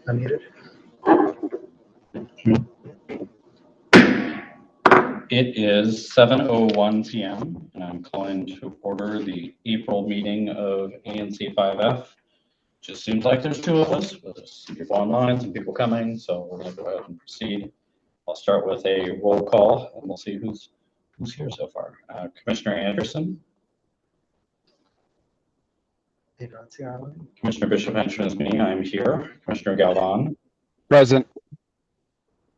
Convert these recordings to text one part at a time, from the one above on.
Unmuted. It is 7:01 p.m. and I'm calling to order the April meeting of ANC 5F. Just seems like there's two of us, but there's some people online, some people coming, so we're going to go ahead and proceed. I'll start with a roll call and we'll see who's here so far. Commissioner Anderson. Commissioner Bishop mentioned is me. I'm here. Commissioner Galvan. Present.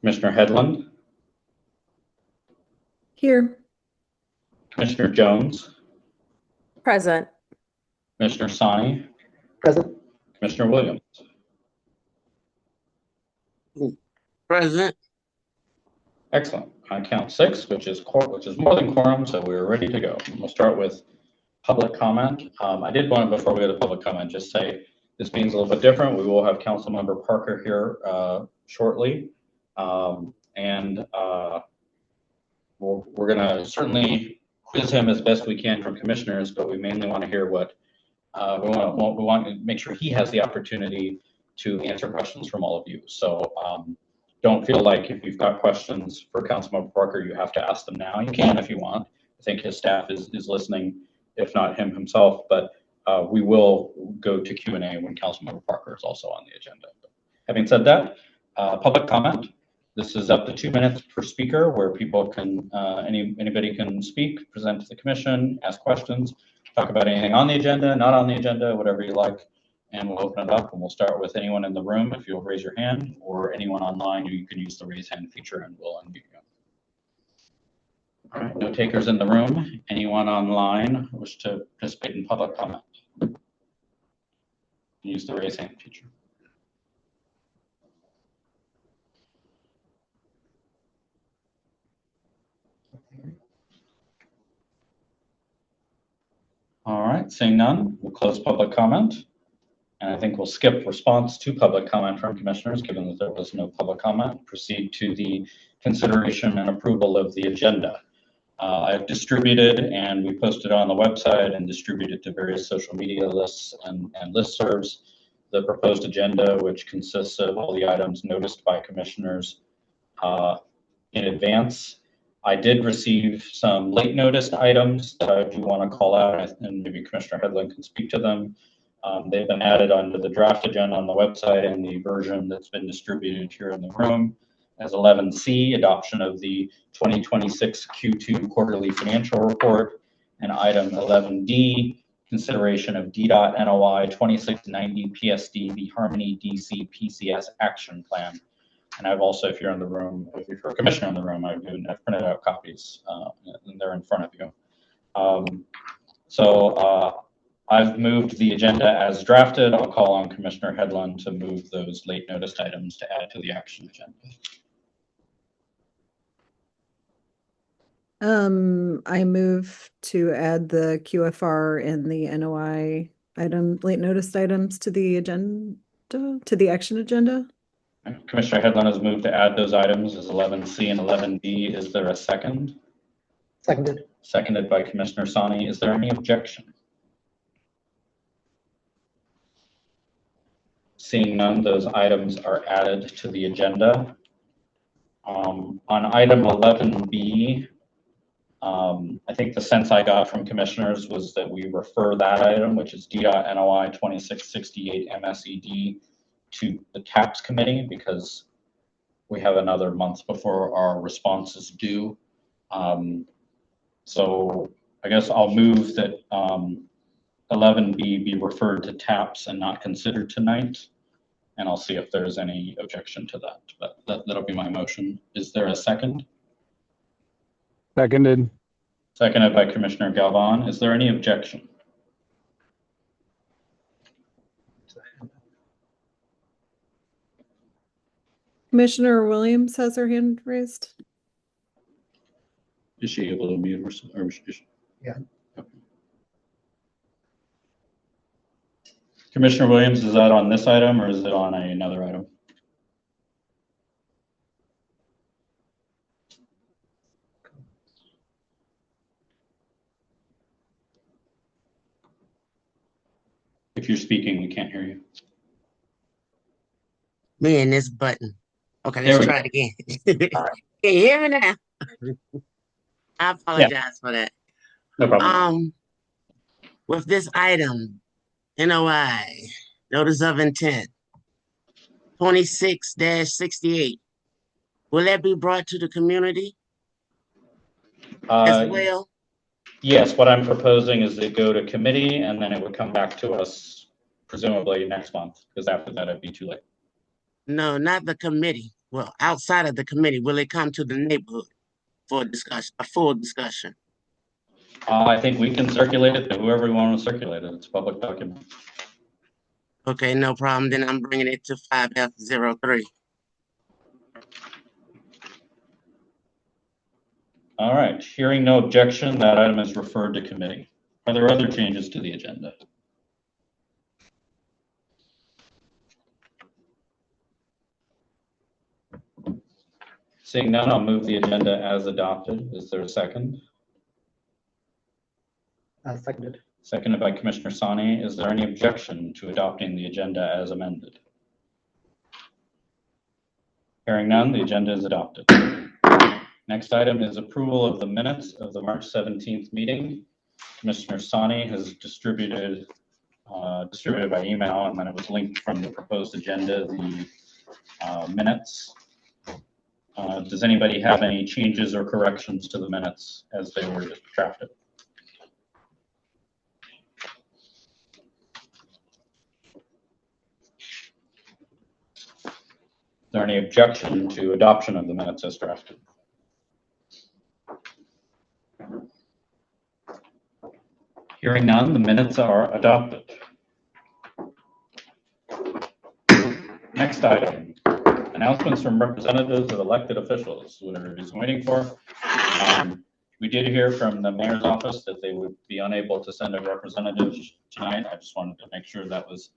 Commissioner Headland. Here. Commissioner Jones. Present. Commissioner Sani. Present. Commissioner Williams. Present. Excellent. I count 6, which is more than quorum, so we're ready to go. We'll start with public comment. I did want to, before we go to public comment, just say this meeting's a little bit different. We will have Councilmember Parker here shortly, we're going to certainly quiz him as best we can from commissioners, but we mainly want to hear what we want to make sure he has the opportunity to answer questions from all of you. So don't feel like if you've got questions for Councilmember Parker, you have to ask them now. You can if you want. I think his staff is listening, if not him himself, but we will go to Q&A when Councilmember Parker is also on the agenda. But having said that, public comment. This is up to 2 minutes per speaker, where people can, anybody can speak, present to the commission, ask questions, talk about anything on the agenda, not on the agenda, whatever you like, and we'll open it up. And we'll start with anyone in the room, if you'll raise your hand, or anyone online, you can use the raise hand feature and we'll unmute you. All right, no takers in the room. Anyone online wish to participate in public comment? Use the raise hand feature. All right, seeing none, we'll close public comment. And I think we'll skip response to public comment from commissioners, given that there was no public comment. Proceed to the consideration and approval of the agenda. I've distributed, and we posted on the website and distributed to various social media lists and listservs the proposed agenda, which consists of all the items noticed by commissioners in advance. I did receive some late noticed items that I do want to call out, and maybe Commissioner Headland can speak to them. They've been added onto the draft agenda on the website and the version that's been distributed here in the room as 11C, adoption of the 2026 Q2 quarterly financial report, and item 11D, consideration of DDOT NOI 2690 PSD, the Harmony DC PCS action plan. And I've also, if you're in the room, if you're a commissioner in the room, I've printed out copies, and they're in front of you. I've moved the agenda as drafted. I'll call on Commissioner Headland to move those late noticed items to add to the action agenda. I move to add the QFR and the NOI late noticed items to the agenda, to the action agenda. Commissioner Headland has moved to add those items as 11C and 11D. Is there a second? Seconded. Seconded by Commissioner Sani. Is there any objection? Seeing none, those items are added to the agenda. On item 11B, I think the sense I got from commissioners was that we refer that item, which is DDOT NOI 2668 MSED, to the TAPS committee, because we have another month before our response is due. So I guess I'll move that 11B be referred to TAPS and not considered tonight. And I'll see if there's any objection to that, but that'll be my motion. Is there a second? Seconded. Seconded by Commissioner Galvan. Is there any objection? Commissioner Williams has her hand raised. Is she able to mute herself? Or is she... Yeah. Okay. Commissioner Williams, is that on this item or is it on another item? If you're speaking, we can't hear you. Me and this button. Okay, There let's we try it again. All right. Can you hear me now? I apologize for that. No problem. With this item, NOI, notice of intent, 26-68. Will that be brought to the community as well? Yes, what I'm proposing is it go to committee and then it would come back to us presumably next month, because after that it'd be too late. No, not the committee. Well, outside of the committee, will it come to the neighborhood for a discussion, a full discussion? I think we can circulate it to whoever we want to circulate it. It's a public document. Okay, no problem. Then I'm bringing it to 5F03. All right, hearing no objection, that item is referred to committee. Are there other changes to the agenda? Seeing none, I'll move the agenda as adopted. Is there a second? Seconded. Seconded by Commissioner Sani. Is there any objection to adopting the agenda as amended? Hearing none, the agenda is adopted. Next item is approval of the minutes of the March 17th meeting. Commissioner Sani has distributed by email, and then it was linked from the proposed agenda, the minutes. Does anybody have any changes or corrections to the minutes as they were drafted? Is there any objection to adoption of the minutes as drafted? Hearing none, the minutes are adopted. Next item, announcements from representatives of elected officials, what everybody's waiting for. We did hear from the mayor's office that they would be unable to send a representative tonight. I just wanted to make sure that was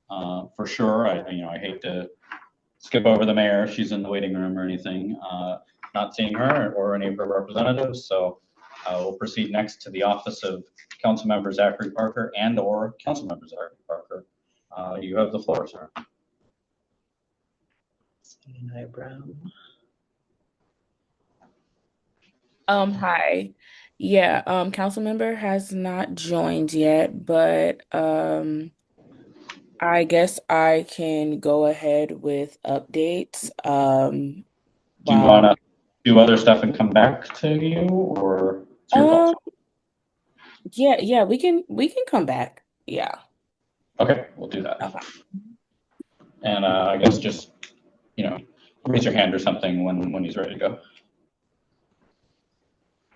for sure. I hate to skip over the mayor. She's in the waiting room or anything. Not seeing her or any of her representatives. So we'll proceed next to the office of Councilmember Zachary Parker and/or Councilmember Zachary Parker. You have the floor, sir. Brown. Hi. Yeah, council member has not joined yet, but I guess I can go ahead with updates. Do you want to do other stuff and come back to you, or it's your call? Yeah, we can come back. Yeah. Okay, we'll do that. Okay. And I guess just, raise your hand or something when he's ready to go.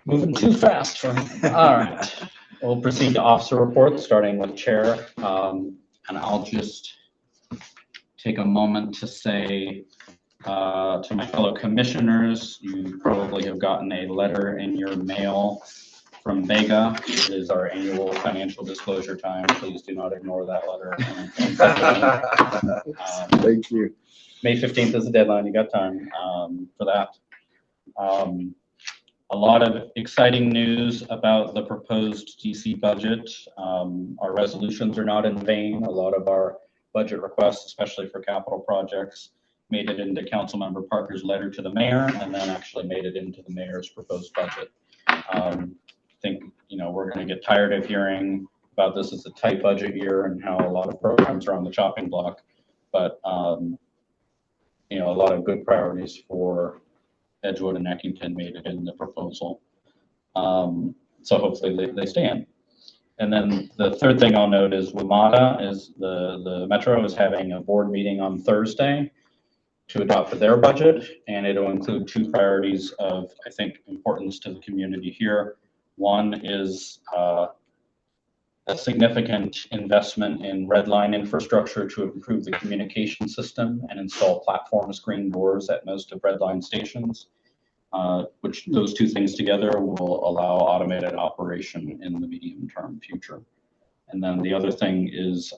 Moving too fast for me. All right. We'll proceed to officer reports, starting with chair. And I'll just take a moment to say to my fellow commissioners, you probably have gotten a letter in your mail from Vega. It is our annual financial disclosure time. Please do not ignore that letter. Thank you. May 15th is the deadline. You got time for that. A lot of exciting news about the proposed DC budget. Our resolutions are not in vain. A lot of our budget requests, especially for capital projects, made it into Councilmember Parker's letter to the mayor and then actually made it into the mayor's proposed budget. I think, we're going to get tired of hearing about this as a tight budget year and how a lot of programs are on the chopping block, but a lot of good priorities for Edgewood and Eckington made it in the proposal. So hopefully they stand. And then the third thing I'll note is WMATA is the Metro is having a board meeting on Thursday to adopt their budget, and it'll include two priorities of, I think, importance to the community here. One is a significant investment in red line infrastructure to improve the communication system and install platform screen doors at most of red line stations, which those two things together will allow automated operation in the medium-term future. And then the other thing is,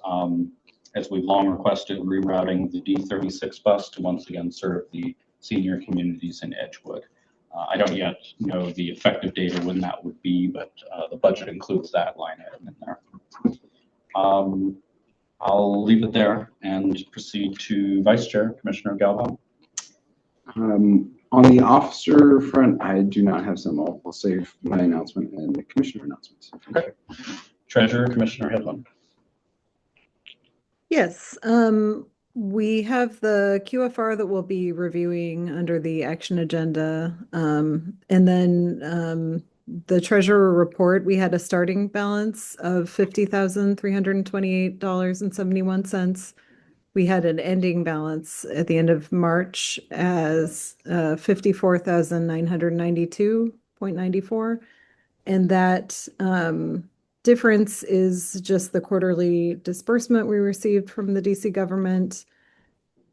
as we've long requested, rerouting the D36 bus to once again serve the senior communities in Edgewood. I don't yet know the effective date or when that would be, but the budget includes that line item in there. I'll leave it there and proceed to Vice Chair, Commissioner Galvin. On the officer front, I do not have some. I'll save my announcement and the commissioner announcements. Okay. Treasurer, Commissioner Hedlund. Yes, we have the QFR that we'll be reviewing under the action agenda. And then the treasurer report, we had a starting balance of $50,328.71. We had an ending balance at the end of March as 54,992.94. And that difference is just the quarterly disbursement we received from the DC government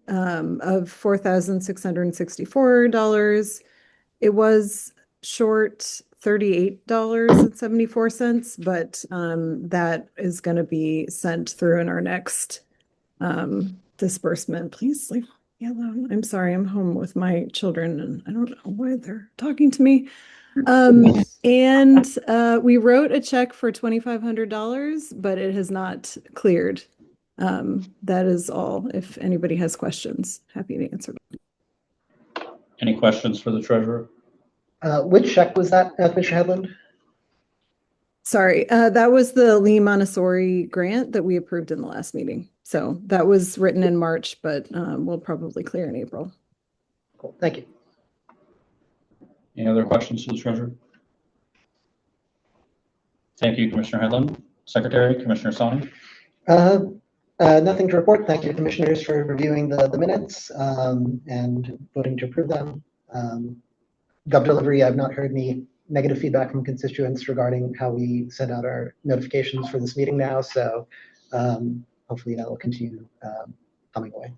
of $4,664. It was short $38.74, but that is going to be sent through in our next disbursement. Please leave me alone. I'm sorry, I'm home with my children and I don't know why they're talking to me. And we wrote a check for $2,500, but it has not cleared. That is all. If anybody has questions, happy to answer them. Any questions for the treasurer? Which check was that, Commissioner Hedlund? Sorry, that was the Lee Montessori grant that we approved in the last meeting. So that was written in March, but we'll probably clear in April. Cool, thank you. Any other questions for the treasurer? Thank you, Commissioner Hedlund. Secretary, Commissioner Sani. Nothing to report. Thank you, commissioners, for reviewing the minutes and voting to approve them. Gov delivery, I've not heard any negative feedback from constituents regarding how we send out our notifications for this meeting now. So hopefully that will continue coming away.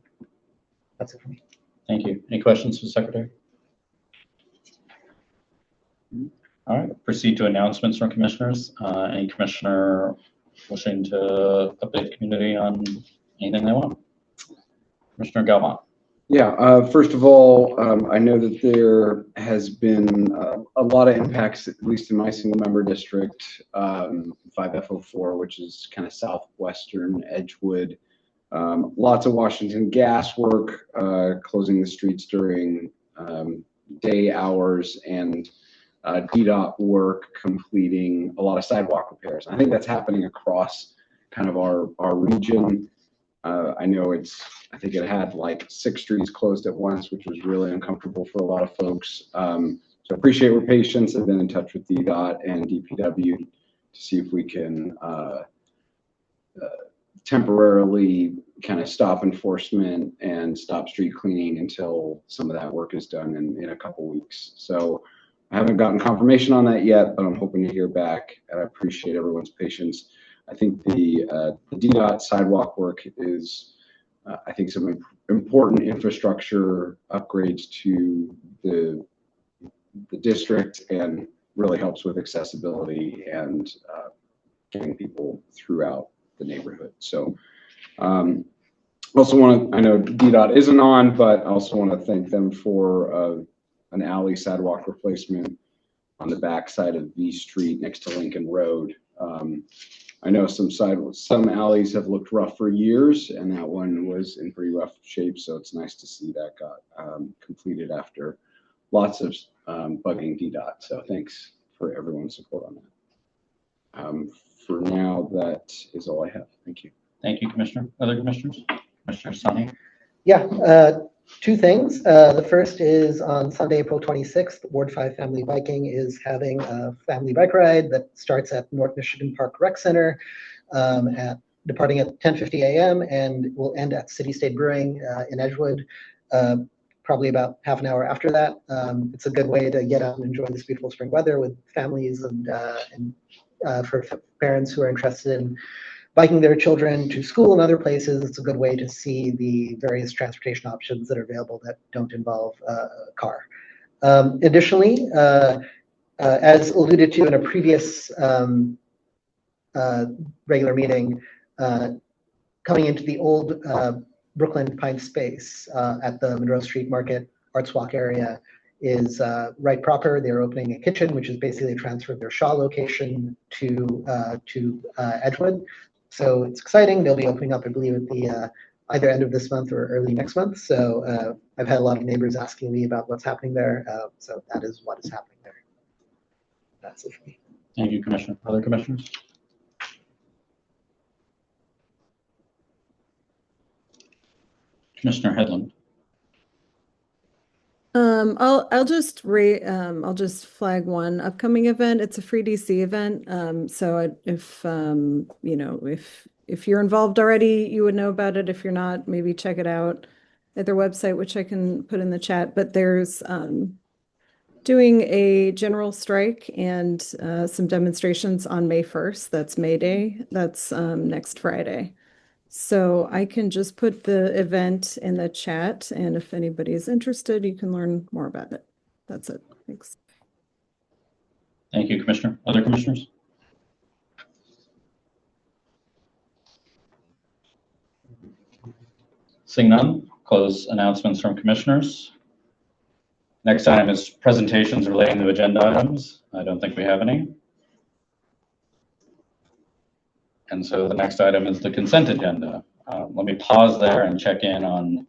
That's it for me. Thank you. Any questions for the secretary? All right, proceed to announcements from commissioners. Any commissioner wishing to update the community on anything they want? Commissioner Galvin. Yeah, first of all, I know that there has been a lot of impacts, at least in my single member district, 5F04, which is kind of southwestern Edgewood. Lots of Washington gas work, closing the streets during day hours, and DDOT work completing a lot of sidewalk repairs. I think that's happening across kind of our region. I know I think it had like 6 streets closed at once, which was really uncomfortable for a lot of folks. So appreciate your patience. I've been in touch with DDOT and DPW to see if we can temporarily kind of stop enforcement and stop street cleaning until some of that work is done in a couple weeks. So I haven't gotten confirmation on that yet, but I'm hoping to hear back, and I appreciate everyone's patience. I think the DDOT sidewalk work is, I think, some important infrastructure upgrades to the district and really helps with accessibility and getting people throughout the neighborhood. So also I know DDOT isn't on, but I also want to thank them for an alley sidewalk replacement on the back side of V Street next to Lincoln Road. I know some alleys have looked rough for years, and that one was in pretty rough shape. So it's nice to see that got completed after lots of bugging DDOT. So thanks for everyone's support on that. For now, that is all I have. Thank you. Thank you, Commissioner. Other commissioners? Commissioner Sani. Yeah, 2 things. The first is on Sunday, April 26th, Ward 5 Family Biking is having a family bike ride that starts at North Michigan Park Rec Center departing at 10:50 a.m. and will end at City State Brewing in Edgewood, probably about half an hour after that. It's a good way to get out and enjoy this beautiful spring weather with families and for parents who are interested in biking their children to school and other places. It's a good way to see the various transportation options that are available that don't involve a car. Additionally, as alluded to in a previous regular meeting, coming into the old Brooklyn Pine space at the Monroe Street Market Arts Walk area is right proper. They're opening a kitchen, which is basically a transfer of their Shaw location to Edgewood. So it's exciting. They'll be opening up, I believe, at the either end of this month or early next month. So I've had a lot of neighbors asking me about what's happening there. So that is what is happening there. That's it for me. Thank you, Commissioner. Other commissioners? Commissioner Headland. I'll just flag one upcoming event. It's a free DC event. If if you're involved already, you would know about it. If you're not, maybe check it out at their website, which I can put in the chat. But there's doing a general strike and some demonstrations on May 1st. That's May Day. That's next Friday. So I can just put the event in the chat, and if anybody is interested, you can learn more about it. That's it. Thanks. Thank you, Commissioner. Other commissioners? Seeing none, close announcements from commissioners. Next item is presentations relating to agenda items. I don't think we have any. And so the next item is the consent agenda. Let me pause there and check in on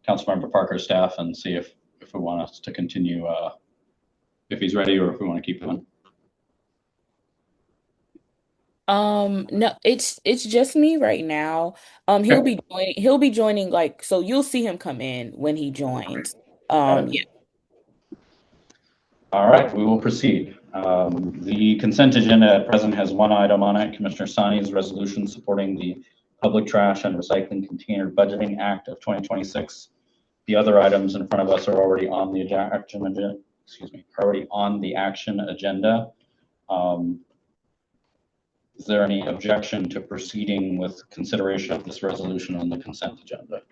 Councilmember Parker's staff and see if we want us to continue, if he's ready or if we want to keep going. No, it's just me right now. He'll be joining like, so you'll see him come in when he joins. Yeah. All right, we will proceed. The consent agenda at present has one item on it, Commissioner Sani's resolution supporting the Public Trash and Recycling Container Budgeting Act of 2026. The other items in front of us are already on the action agenda. Is there any objection to proceeding with consideration of this resolution on the consent agenda?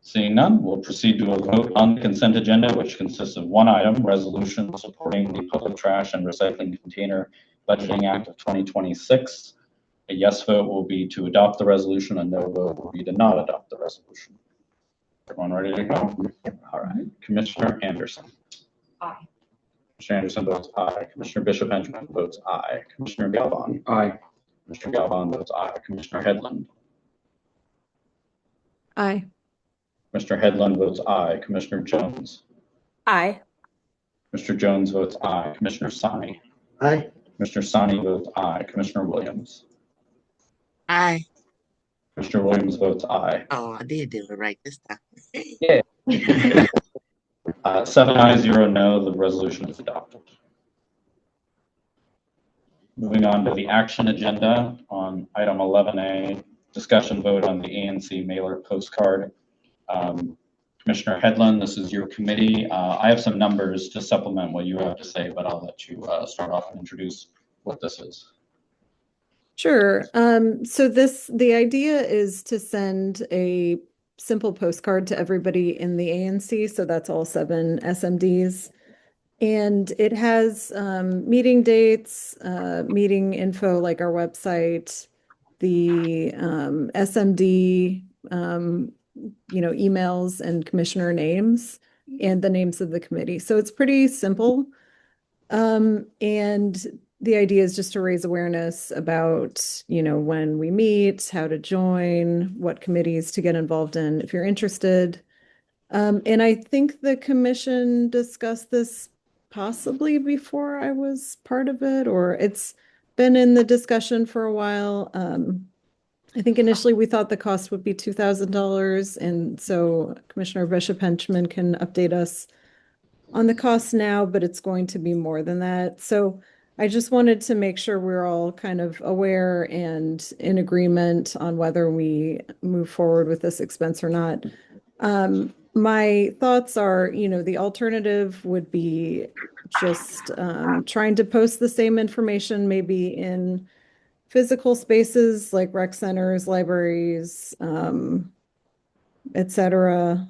Seeing none, we'll proceed to a vote on the consent agenda, which consists of one item, resolution supporting the Public Trash and Recycling Container Budgeting Act of 2026. A yes vote will be to adopt the resolution, a no vote will be to not adopt the resolution. Everyone ready to go? Yep. All right. Commissioner Anderson. Aye. Commissioner Anderson votes aye. Commissioner Bishop Benjamin votes aye. Commissioner Galvin. Aye. Commissioner Galvin votes aye. Commissioner Headland. Aye. Commissioner Headland votes aye. Commissioner Jones. Aye. Mr. Jones votes aye. Commissioner Sani. Aye. Commissioner Sani votes aye. Commissioner Williams. Aye. Commissioner Williams votes aye. Oh, I did do it right this time. Yeah. 7 ayes, 0 no, the resolution is adopted. Moving on to the action agenda on item 11A, discussion vote on the ANC mailer postcard. Commissioner Headland, this is your committee. I have some numbers to supplement what you have to say, but I'll let you start off and introduce what this is. Sure. So the idea is to send a simple postcard to everybody in the ANC. So that's all 7 SMDs. And it has meeting dates, meeting info like our website, the SMD, emails and commissioner names and the names of the committee. So it's pretty simple. And the idea is just to raise awareness about, when we meet, how to join, what committees to get involved in if you're interested. And I think the commission discussed this possibly before I was part of it, or it's been in the discussion for a while. I think initially we thought the cost would be $2,000. And so Commissioner Bishop Henchman can update us on the cost now, but it's going to be more than that. So I just wanted to make sure we're all kind of aware and in agreement on whether we move forward with this expense or not. My thoughts are, the alternative would be just trying to post the same information maybe in physical spaces like rec centers, libraries, etc.,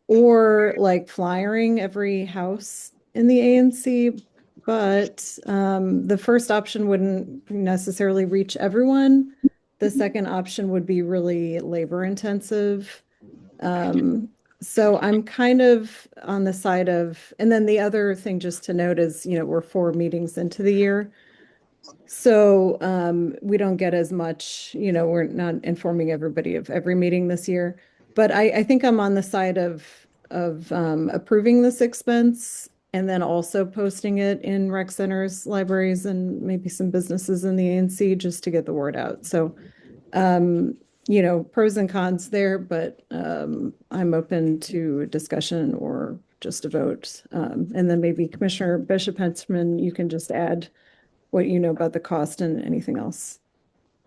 or like flyering every house in the ANC. But the first option wouldn't necessarily reach everyone. The second option would be really labor intensive. So I'm kind of on the side of, and then the other thing just to note is, we're 4 meetings into the year. So we don't get as much, we're not informing everybody of every meeting this year. But I think I'm on the side of approving this expense and then also posting it in rec centers, libraries, and maybe some businesses in the ANC just to get the word out. So pros and cons there, but I'm open to a discussion or just a vote. And then maybe Commissioner Bishop Hentzman, you can just add what you know about the cost and anything else.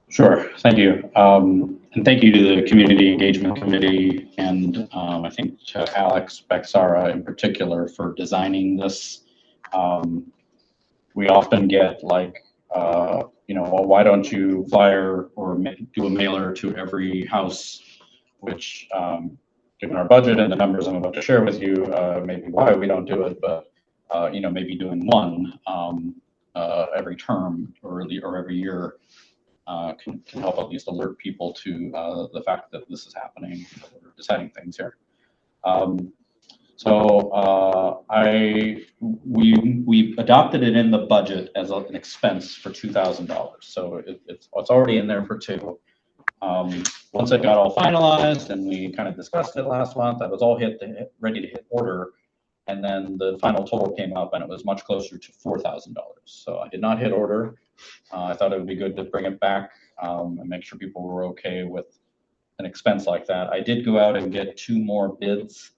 Sure, thank you. And thank you to the Community Engagement Committee and I think to Alex Bexara in particular for designing this. We often get like, well, why don't you flyer or do a mailer to every house, which given our budget and the numbers I'm about to share with you, maybe why we don't do it, but maybe doing one every term or every year can help at least alert people to the fact that this is happening. We're deciding things here. We adopted it in the budget as an expense for $2,000. So it's already in there for two. Once it got all finalized and we kind of discussed it last month, I was all ready to hit order. And then the final total came up and it was much closer to $4,000. So I did not hit order. I thought it would be good to bring it back and make sure people were okay with an expense like that. I did go out and get 2 more bids.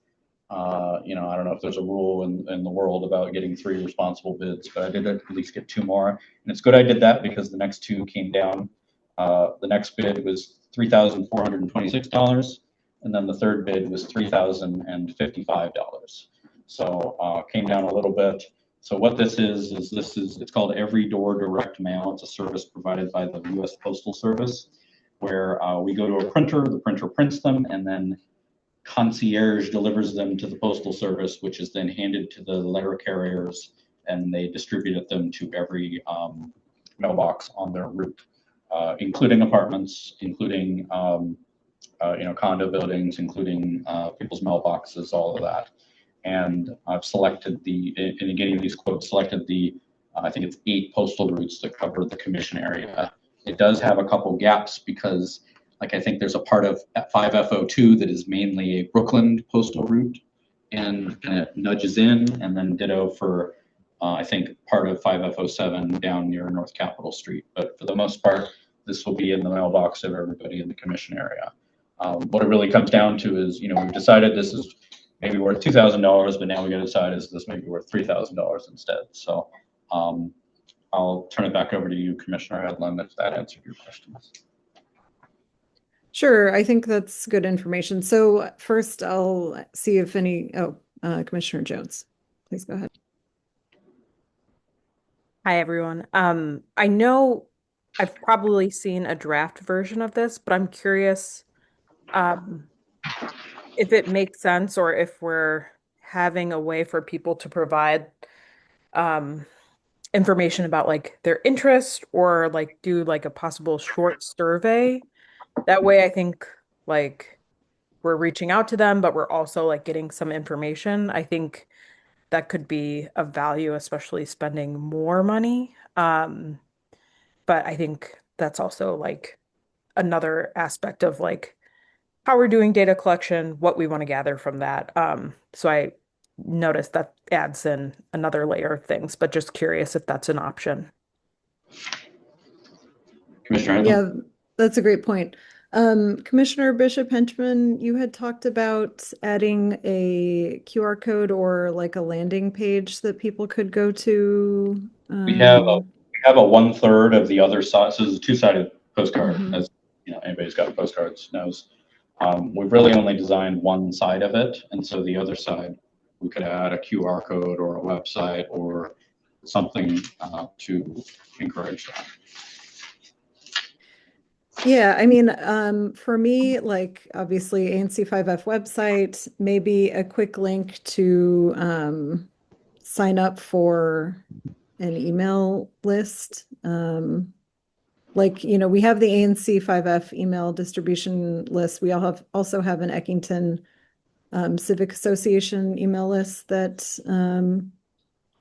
I don't know if there's a rule in the world about getting 3 responsible bids, but I did at least get 2 more. And it's good I did that because the next 2 came down. The next bid was $3,426, and then the third bid was $3,055. So came down a little bit. So what this is it's called Every Door Direct Mail. It's a service provided by the U.S. Postal Service, where we go to a printer, the printer prints them, and then concierge delivers them to the Postal Service, which is then handed to the letter carriers, and they distribute them to every mailbox on their route, including apartments, including condo buildings, including people's mailboxes, all of that. And I've selected in getting these quotes, selected I think it's 8 postal routes that cover the commission area. It does have a couple gaps because I think there's a part of 5F02 that is mainly a Brooklyn postal route and kind of nudges in, and then ditto for, I think, part of 5F07 down near North Capitol Street. But for the most part, this will be in the mailbox of everybody in the commission area. What it really comes down to is, we've decided this is maybe worth $2,000, but now we got to decide is this maybe worth $3,000 instead. So I'll turn it back over to you, Commissioner Hedlund, if that answered your questions. Sure, I think that's good information. So first I'll see if Commissioner Jones, please go ahead. Hi, everyone. I know I've probably seen a draft version of this, but I'm curious if it makes sense or if we're having a way for people to provide information about their interest or do a possible short survey. That way I think we're reaching out to them, but we're also getting some information. I think that could be of value, especially spending more money. But I think that's also another aspect of how we're doing data collection, what we want to gather from that. So I noticed that adds in another layer of things, but just curious if that's an option. Commissioner Hedlund? Yeah, that's a great point. Commissioner Bishop Henchman, you had talked about adding a QR code or a landing page that people could go to. We have a 1/3 of the other side. So it's a 2-sided postcard, as anybody who's got postcards knows. We've really only designed one side of it, and so the other side we could add a QR code or a website or something to encourage that. Yeah, I mean, for me, obviously ANC 5F website, maybe a quick link to sign up for an email list. We have the ANC 5F email distribution list. We also have an Eckington Civic Association email list that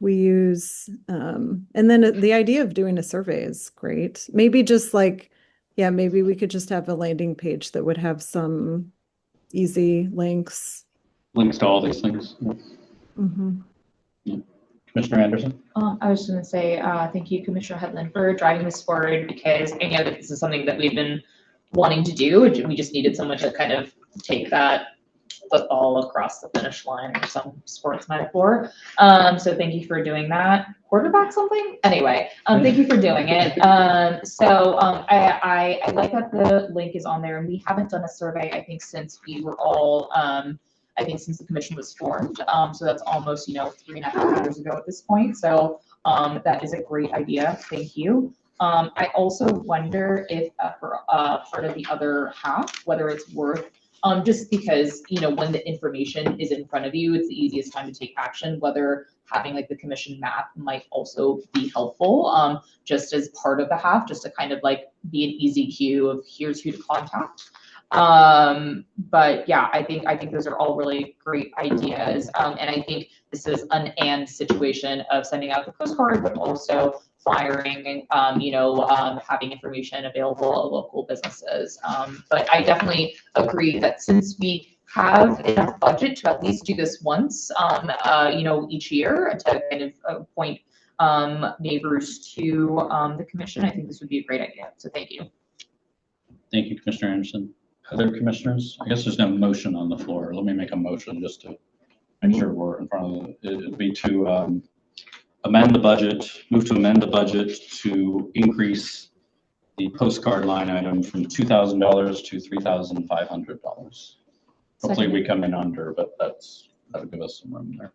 we use. And then the idea of doing a survey is great. Maybe just like, yeah, maybe we could just have a landing page that would have some easy links. Links to all these things. Mhm. Yeah. Commissioner Anderson? I was going to say thank you, Commissioner Hedlund, for driving this forward, because I know that this is something that we've been wanting to do. We just needed someone to kind of take that football across the finish line, or some sports metaphor. So thank you for doing that. Quarterback something? Anyway, thank you for doing it. I like that the link is on there, and we haven't done a survey, I think, since we were all, I think since the commission was formed. So that's almost, 3.5 years ago at this point. So that is a great idea. Thank you. I also wonder if for part of the other half, whether it's worth, just because, when the information is in front of you, it's the easiest time to take action, whether having like the commission map might also be helpful, just as part of the half, just to kind of like be an easy cue of here's who to contact. But yeah, I think those are all really great ideas. And I think this is an and situation of sending out the postcard, but also flyering, having information available at local businesses. But I definitely agree that since we have enough budget to at least do this once, each year to kind of appoint neighbors to the commission, I think this would be a great idea. So thank you. Thank you, Commissioner Anderson. Other commissioners? I guess there's no motion on the floor. Let me make a motion just to make sure we're in front of it. It would be to move to amend the budget to increase the postcard line item from $2,000 to $3,500. Hopefully we come in under, but that'll give us some room there.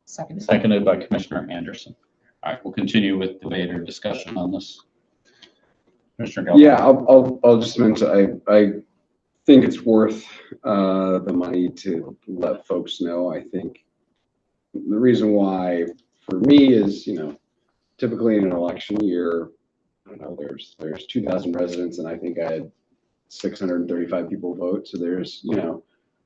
Seconded by Commissioner Anderson. All right, we'll continue with debate or discussion on this. Commissioner Galvin. Yeah, I'll just mention, I think it's worth the money to let folks know. I think the reason why for me is, typically in an election year, I don't know, there's 2,000 residents, and I think I had 635 people vote. So there's,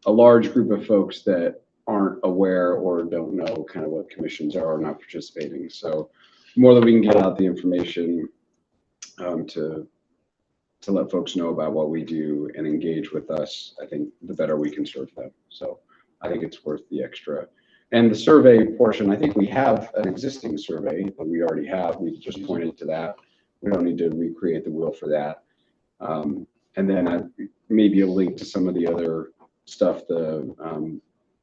a large group of folks that aren't aware or don't know kind of what commissions are or not participating. So the more that we can get out the information to let folks know about what we do and engage with us, I think the better we can serve them. So I think it's worth the extra. And the survey portion, I think we have an existing survey that we already have. We just pointed to that. We don't need to recreate the wheel for that. And then maybe a link to some of the other stuff the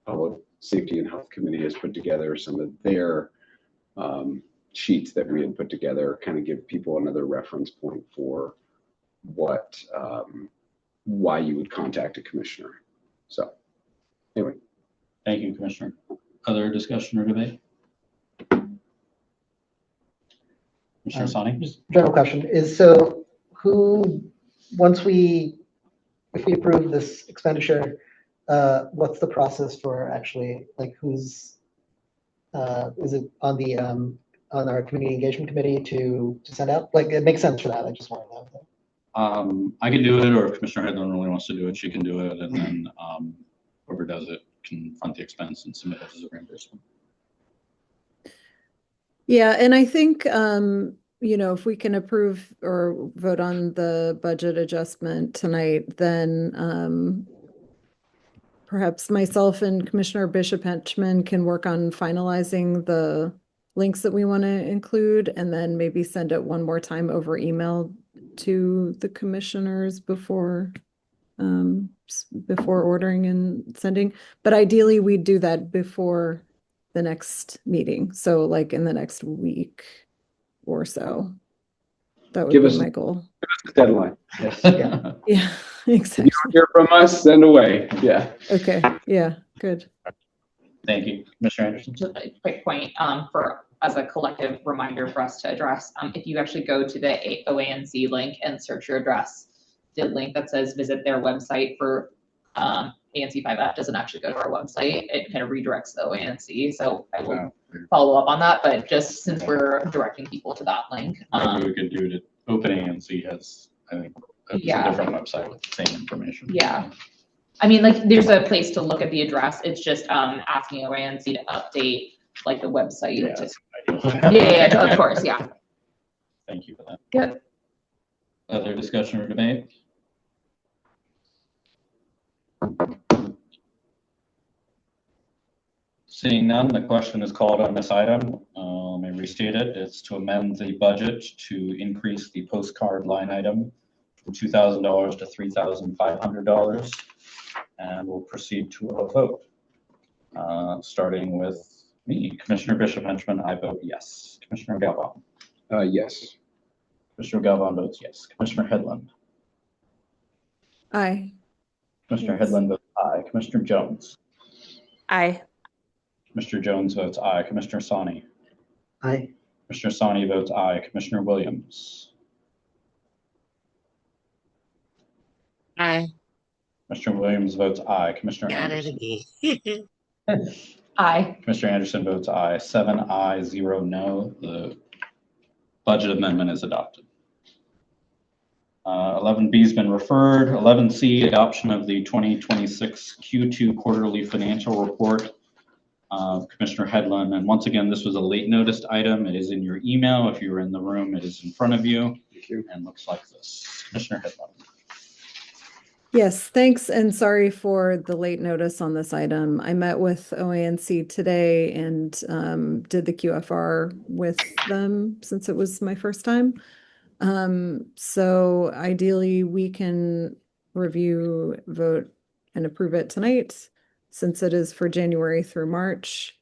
Public Safety and Health Committee has put together, some of their sheets that we had put together, kind of give people another reference point for what, why you would contact a commissioner. So anyway. Thank you, Commissioner. Other discussion or debate? Commissioner Sani? Just general question is, so if we approve this expenditure, what's the process for actually, like, is it on our community engagement committee to send out? Like, it makes sense for that. I just want to know. I can do it, or if Commissioner Hedlund really wants to do it, she can do it, and then whoever does it can front the expense and submit it as a reimbursement. Yeah, and I think, if we can approve or vote on the budget adjustment tonight, then perhaps myself and Commissioner Bishop Henchman can work on finalizing the links that we want to include, and then maybe send it one more time over email to the commissioners before ordering and sending. But ideally, we'd do that before the next meeting. So like in the next week or so. That would be my goal. Give us a deadline. Yes. Yeah. Yeah, exactly. If you hear from us, send away. Yeah. Okay. Yeah, good. Thank you. Commissioner Anderson? Just a quick point as a collective reminder for us to address. If you actually go to the OANC link and search your address, the link that says visit their website for ANC 5F doesn't actually go to our website. It kind of redirects the OANC. So I will follow up on that. But just since we're directing people to that link. Maybe we could do it. Open ANC has, I think, a different website with the same information. Yeah. I mean, like, there's a place to look at the address. It's just asking ANC to update like the website. Yeah, Just, that's yeah, of course, yeah. Thank you for that. Yep. Other discussion or debate? Seeing none, the question is called on this item. Let me restate it. It's to amend the budget to increase the postcard line item from $2,000 to $3,500. And we'll proceed to a vote. Starting with me, Commissioner Bishop Henchman, I vote yes. Commissioner Galvin. Yes. Commissioner Galvin votes yes. Commissioner Headland. Aye. Commissioner Yes. Headland votes aye. Commissioner Jones. Aye. Commissioner Jones votes aye. Commissioner Sani. Aye. Commissioner Sani votes aye. Commissioner Williams. Aye. Commissioner Williams votes aye. Commissioner Got it Anderson. again. Aye. Commissioner Anderson votes aye. 7 ayes, 0 no. The budget amendment is adopted. 11B has been referred. 11C, adoption of the 2026 Q2 quarterly financial report. Commissioner Headland, and once again, this was a late noticed item. It is in your email. If you were in the room, it is in front of you. Thank you. And looks like this. Commissioner Headland. Yes, thanks, and sorry for the late notice on this item. I met with OANC today and did the QFR with them since it was my first time. So ideally, we can review, vote, and approve it tonight, since it is for January through March.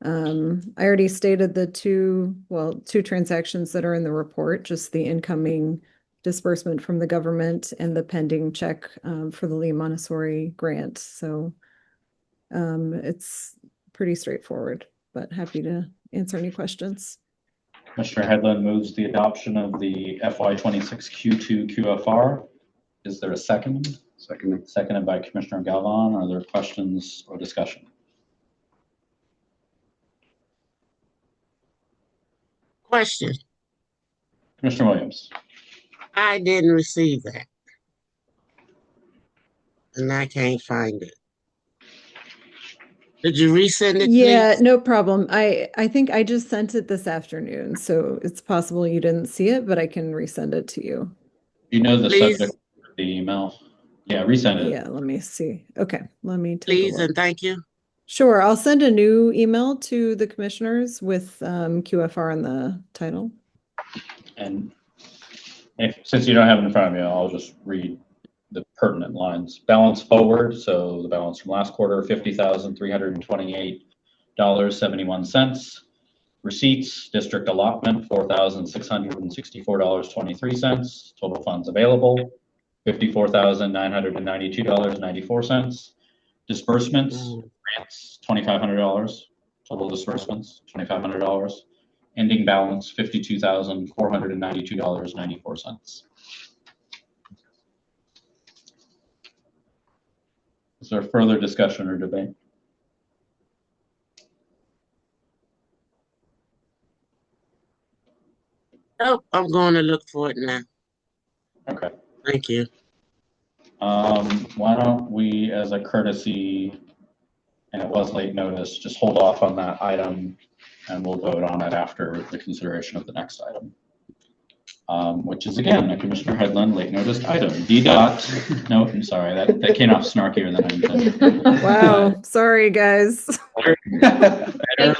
I already stated the two transactions that are in the report, just the incoming disbursement from the government and the pending check for the Lee Montessori grant. So it's pretty straightforward, but happy to answer any questions. Commissioner Headland moves the adoption of the FY26 Q2 QFR. Is there a second? Second. Seconded by Commissioner Galvin. Are there questions or discussion? Question. Commissioner Williams. I didn't receive that. And I can't find it. Did you resend it, Yeah, please? no problem. I think I just sent it this afternoon, so it's possible you didn't see it, but I can resend it to you. You know the Please. subject of the email? Yeah, resend it. Yeah, let me see. Okay, let me take a Please look. and thank you. Sure, I'll send a new email to the commissioners with QFR in the title. And since you don't have it in front of you, I'll just read the pertinent lines. Balance forward, so the balance from last quarter, $50,328.71. Receipts, district allotment, $4,664.23. Total funds available, $54,992.94. Disbursements, grants, $2,500. Total disbursements, $2,500. Ending balance, $52,492.94. Is there further discussion or debate? Oh, I'm going to look for it now. Okay. Thank you. Why don't we, as a courtesy, and it was late notice, just hold off on that item and we'll vote on it after the consideration of the next item. Which is again, a Commissioner Headland late noticed item. D dot, no, I'm sorry, that came off snarkier than I intended. Wow, sorry guys.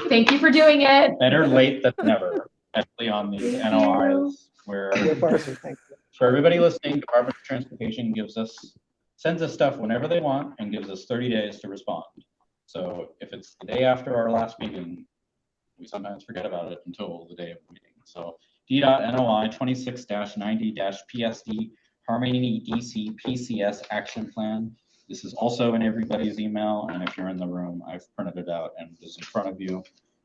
Thank you for doing it. Better late than never, especially on these NOIs where, for everybody listening, Department of Transportation sends us stuff whenever they want and gives us 30 days to respond. So if it's the day after our last meeting, we sometimes forget about it until the day of the meeting. So D.NOI 26-90-PSD Harmony DC PCS Action Plan. This is also in everybody's email, and if you're in the room, I've printed it out and it is in front of you.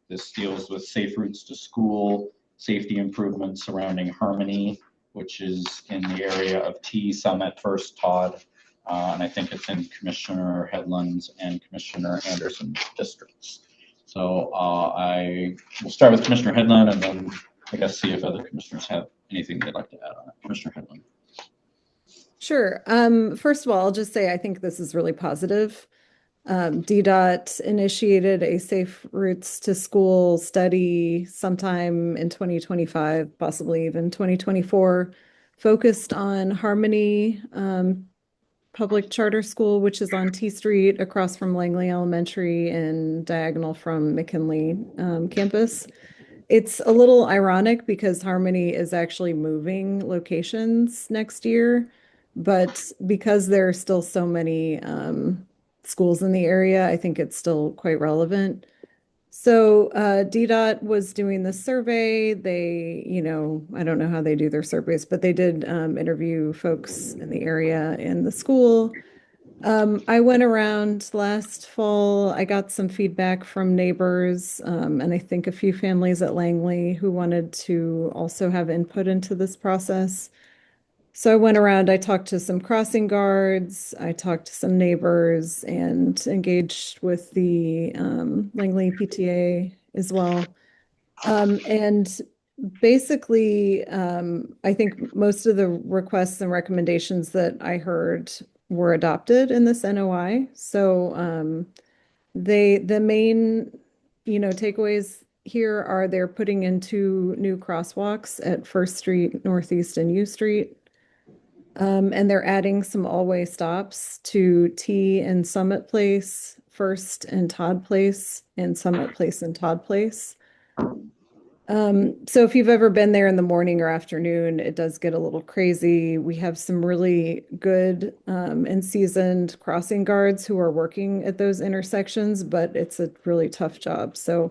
This deals with safe routes to school, safety improvements surrounding Harmony, which is in the area of T Summit, First Todd, and I think it's in Commissioner Headland's and Commissioner Anderson's districts. So I will start with Commissioner Headland and then I guess see if other commissioners have anything they'd like to add on it. Commissioner Headland. Sure. First of all, I'll just say I think this is really positive. DDOT initiated a Safe Routes to School study sometime in 2025, possibly even 2024, focused on Harmony Public Charter School, which is on T Street across from Langley Elementary and diagonal from McKinley campus. It's a little ironic because Harmony is actually moving locations next year, but because there are still so many schools in the area, I think it's still quite relevant. So DDOT was doing the survey. They, I don't know how they do their surveys, but they did interview folks in the area in the school. I went around last fall. I got some feedback from neighbors, and I think a few families at Langley who wanted to also have input into this process. So I went around, I talked to some crossing guards, I talked to some neighbors, and engaged with the Langley PTA as well. And basically, I think most of the requests and recommendations that I heard were adopted in this NOI. So the main, takeaways here are they're putting in 2 new crosswalks at First Street Northeast and U Street. And they're adding some all-way stops to T and Summit Place, First and Todd Place, and Summit Place and Todd Place. So if you've ever been there in the morning or afternoon, it does get a little crazy. We have some really good and seasoned crossing guards who are working at those intersections, but it's a really tough job. So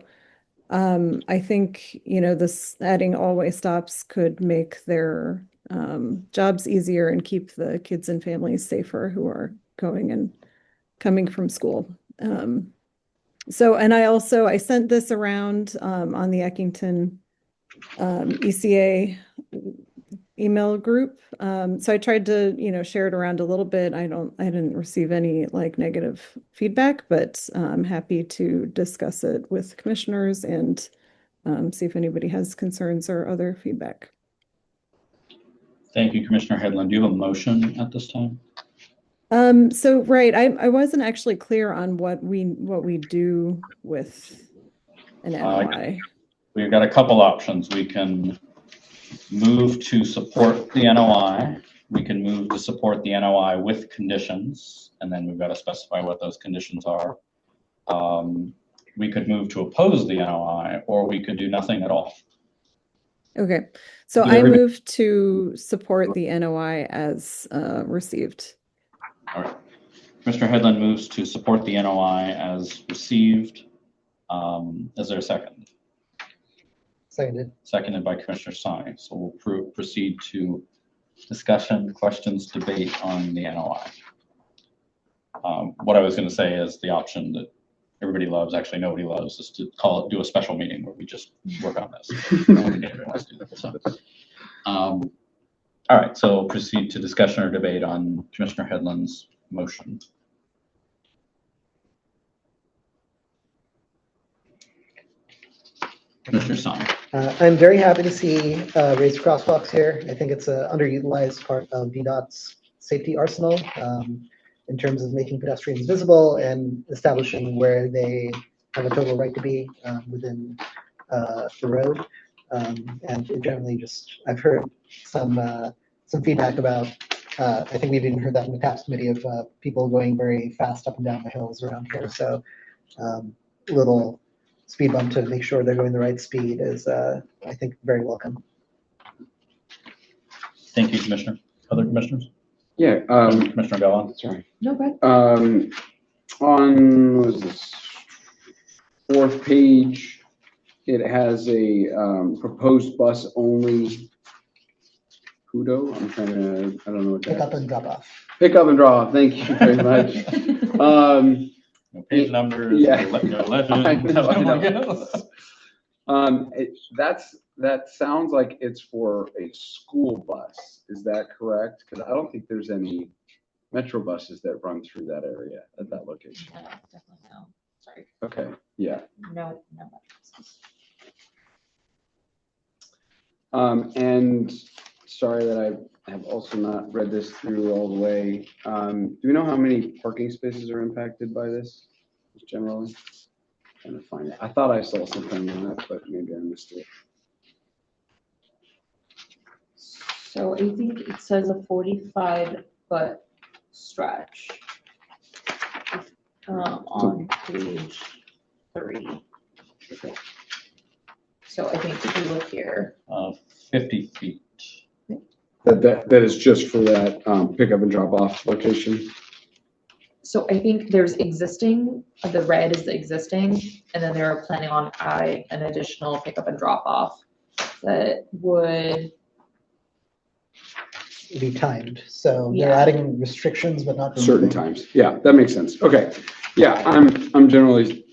I think, this adding all-way stops could make their jobs easier and keep the kids and families safer who are going and coming from school. And I sent this around on the Eckington ECA email group. So I tried to, share it around a little bit. I didn't receive any negative feedback, but I'm happy to discuss it with commissioners and see if anybody has concerns or other feedback. Thank you, Commissioner Headland. Do you have a motion at this time? Right, I wasn't actually clear on what we do with an NOI. We've got a couple options. We can move to support the NOI. We can move to support the NOI with conditions, and then we've got to specify what those conditions are. We could move to oppose the NOI, or we could do nothing at all. Okay, so I move to support the NOI as received. All right. Commissioner Headland moves to support the NOI as received. Is there a second? Seconded. Seconded by Commissioner Sani. So we'll proceed to discussion, questions, debate on the NOI. What I was going to say is the option that everybody loves, actually nobody loves, is to do a special meeting where we just work on this. All right, so we'll proceed to discussion or debate on Commissioner Headland's motion. Commissioner Sani. I'm very happy to see raised crosswalks here. I think it's an underutilized part of DDOT's safety arsenal in terms of making pedestrians visible and establishing where they have a total right to be within the road. And generally I've heard some feedback about, I think we've even heard that in the tax committee of people going very fast up and down the hills around here. So little speed bump to make sure they're going the right speed is, I think, very welcome. Thank you, Commissioner. Other commissioners? Yeah. Commissioner Gallant. Sorry. No, go ahead. On, what is this, 4th page, it has a proposed bus only. Kudo. I'm trying to, I don't know what that Pick up is. and drop off. Pick up and draw. Thank you very much. No page numbers. Yeah. No legend. I know, I know. Oh my goodness. That sounds like it's for a school bus. Is that correct? Because I don't think there's any metro buses that run through that area at that location. No, definitely no. Sorry. Okay, yeah. No. And sorry that I have also not read this through all the way. Do we know how many parking spaces are impacted by this, just generally? Trying to find it. I thought I saw something on it, but maybe I missed it. So I think it says a 45-foot stretch on page 3. Okay. So I think if you look here, 50 feet. That is just for that pickup and drop off location. so I think there's existing, the red is the existing, and then they're planning on adding an additional pickup and drop off that would, Be timed. So they're Yeah. adding restrictions, but not Certain removing. times. Yeah, that makes sense. Okay. Yeah, I'm generally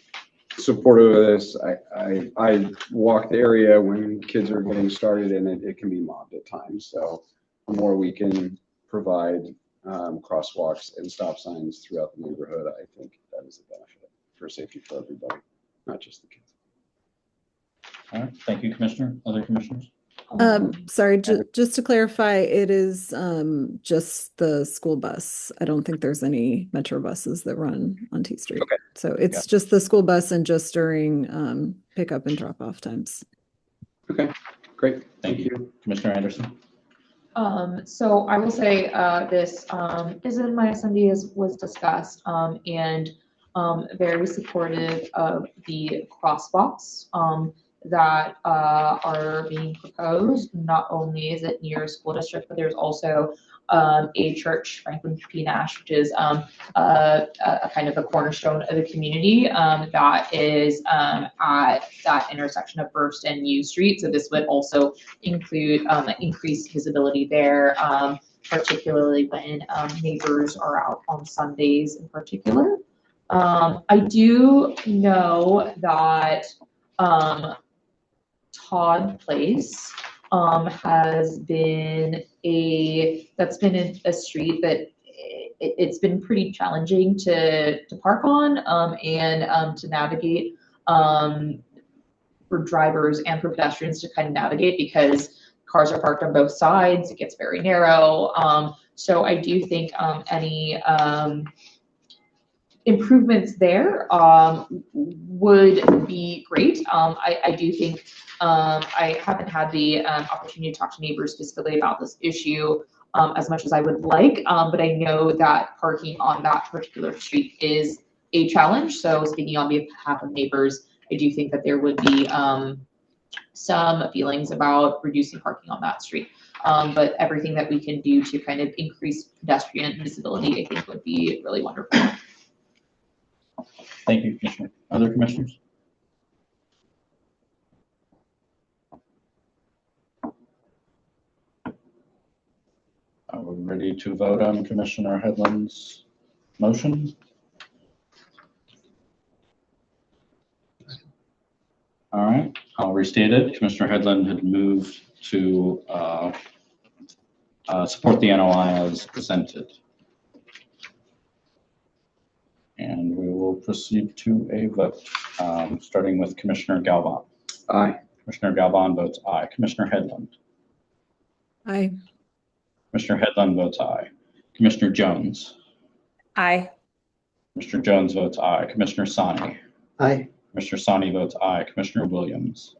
supportive of this. I walk the area when kids are getting started and it can be mobbed at times. So the more we can provide crosswalks and stop signs throughout the neighborhood, I think that is a benefit for safety for everybody, not just the kids. All right, thank you, Commissioner. Other commissioners? Sorry, just to clarify, it is just the school bus. I don't think there's any metro buses that run on T Street. Okay. So it's just the school bus and just during pickup and drop off times. Okay, great. Thank you. Commissioner Anderson? So I will say, this, is in my SMD as was discussed, and, very supportive of the crosswalks, that, are being proposed. Not only is it near a school district, but there's also, a church, Franklin P. Nash, which is, a kind of a cornerstone of the community, that is, at that intersection of First and U Street. So this would also include, increased visibility there, particularly when, neighbors are out on Sundays in particular. I do know that, Todd Place, has been that's been a street that it's been pretty challenging to park on, and to navigate, for drivers and for pedestrians to kind of navigate, because cars are parked on both sides. It gets very narrow. So I do think, any, improvements there, would be great. I do think, I haven't had the, opportunity to talk to neighbors specifically about this issue, as much as I would like, but I know that parking on that particular street is a challenge. So speaking on behalf of neighbors, I do think that there would be, some feelings about reducing parking on that street. But everything that we can do to kind of increase pedestrian visibility, I think would be really wonderful. Thank you, Commissioner. Other commissioners? Are we ready to vote on Commissioner Headland's motion? All right, I'll restate it. Commissioner Headland had moved to support the NOI as presented. And we will proceed to a vote, starting with Commissioner Galvin. Aye. Commissioner Galvin votes aye. Commissioner Headland. Aye. Commissioner Headland votes aye. Commissioner Jones. Aye. Commissioner Jones votes aye. Commissioner Sani. Aye. Commissioner Sani votes aye. Commissioner Williams.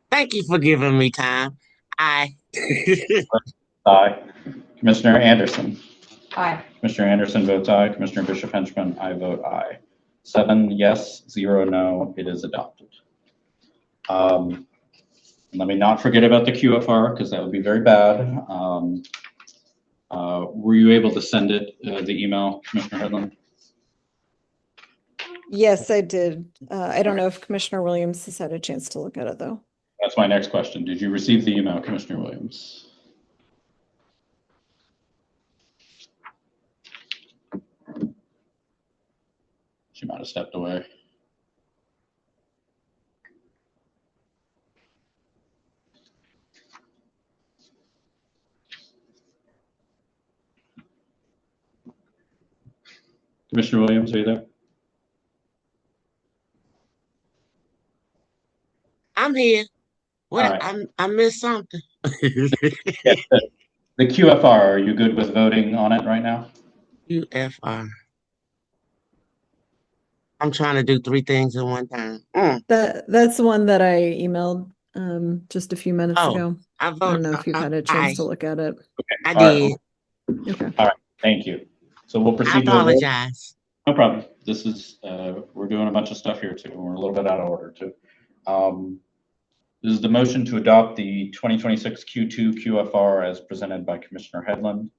Thank you for giving me time. Aye. Aye. Commissioner Anderson. Aye. Commissioner Anderson votes aye. Commissioner Bishop Henchman, I vote aye. 7 yes, 0 no. It is adopted. Let me not forget about the QFR, because that would be very bad. Were you able to send it, the email, Commissioner Headland? Yes, I did. I don't know if Commissioner Williams has had a chance to look at it, though. That's my next question. Did you receive the email, Commissioner Williams? She might have stepped away. Commissioner Williams, are you there? I'm here. What All right. I missed something. Yeah, the QFR, are you good with voting on it right now? UFR. I'm trying to do three things at one time. That's the one that I emailed just a few minutes Oh, ago. I I vote don't know if you've had a chance aye. to look at it. I All right. did. Okay. All right. Thank you. So we'll I proceed to a vote. apologize. No problem. This is, we're doing a bunch of stuff here too. We're a little bit out of order too. This is the motion to adopt the 2026 Q2 QFR as presented by Commissioner Headland.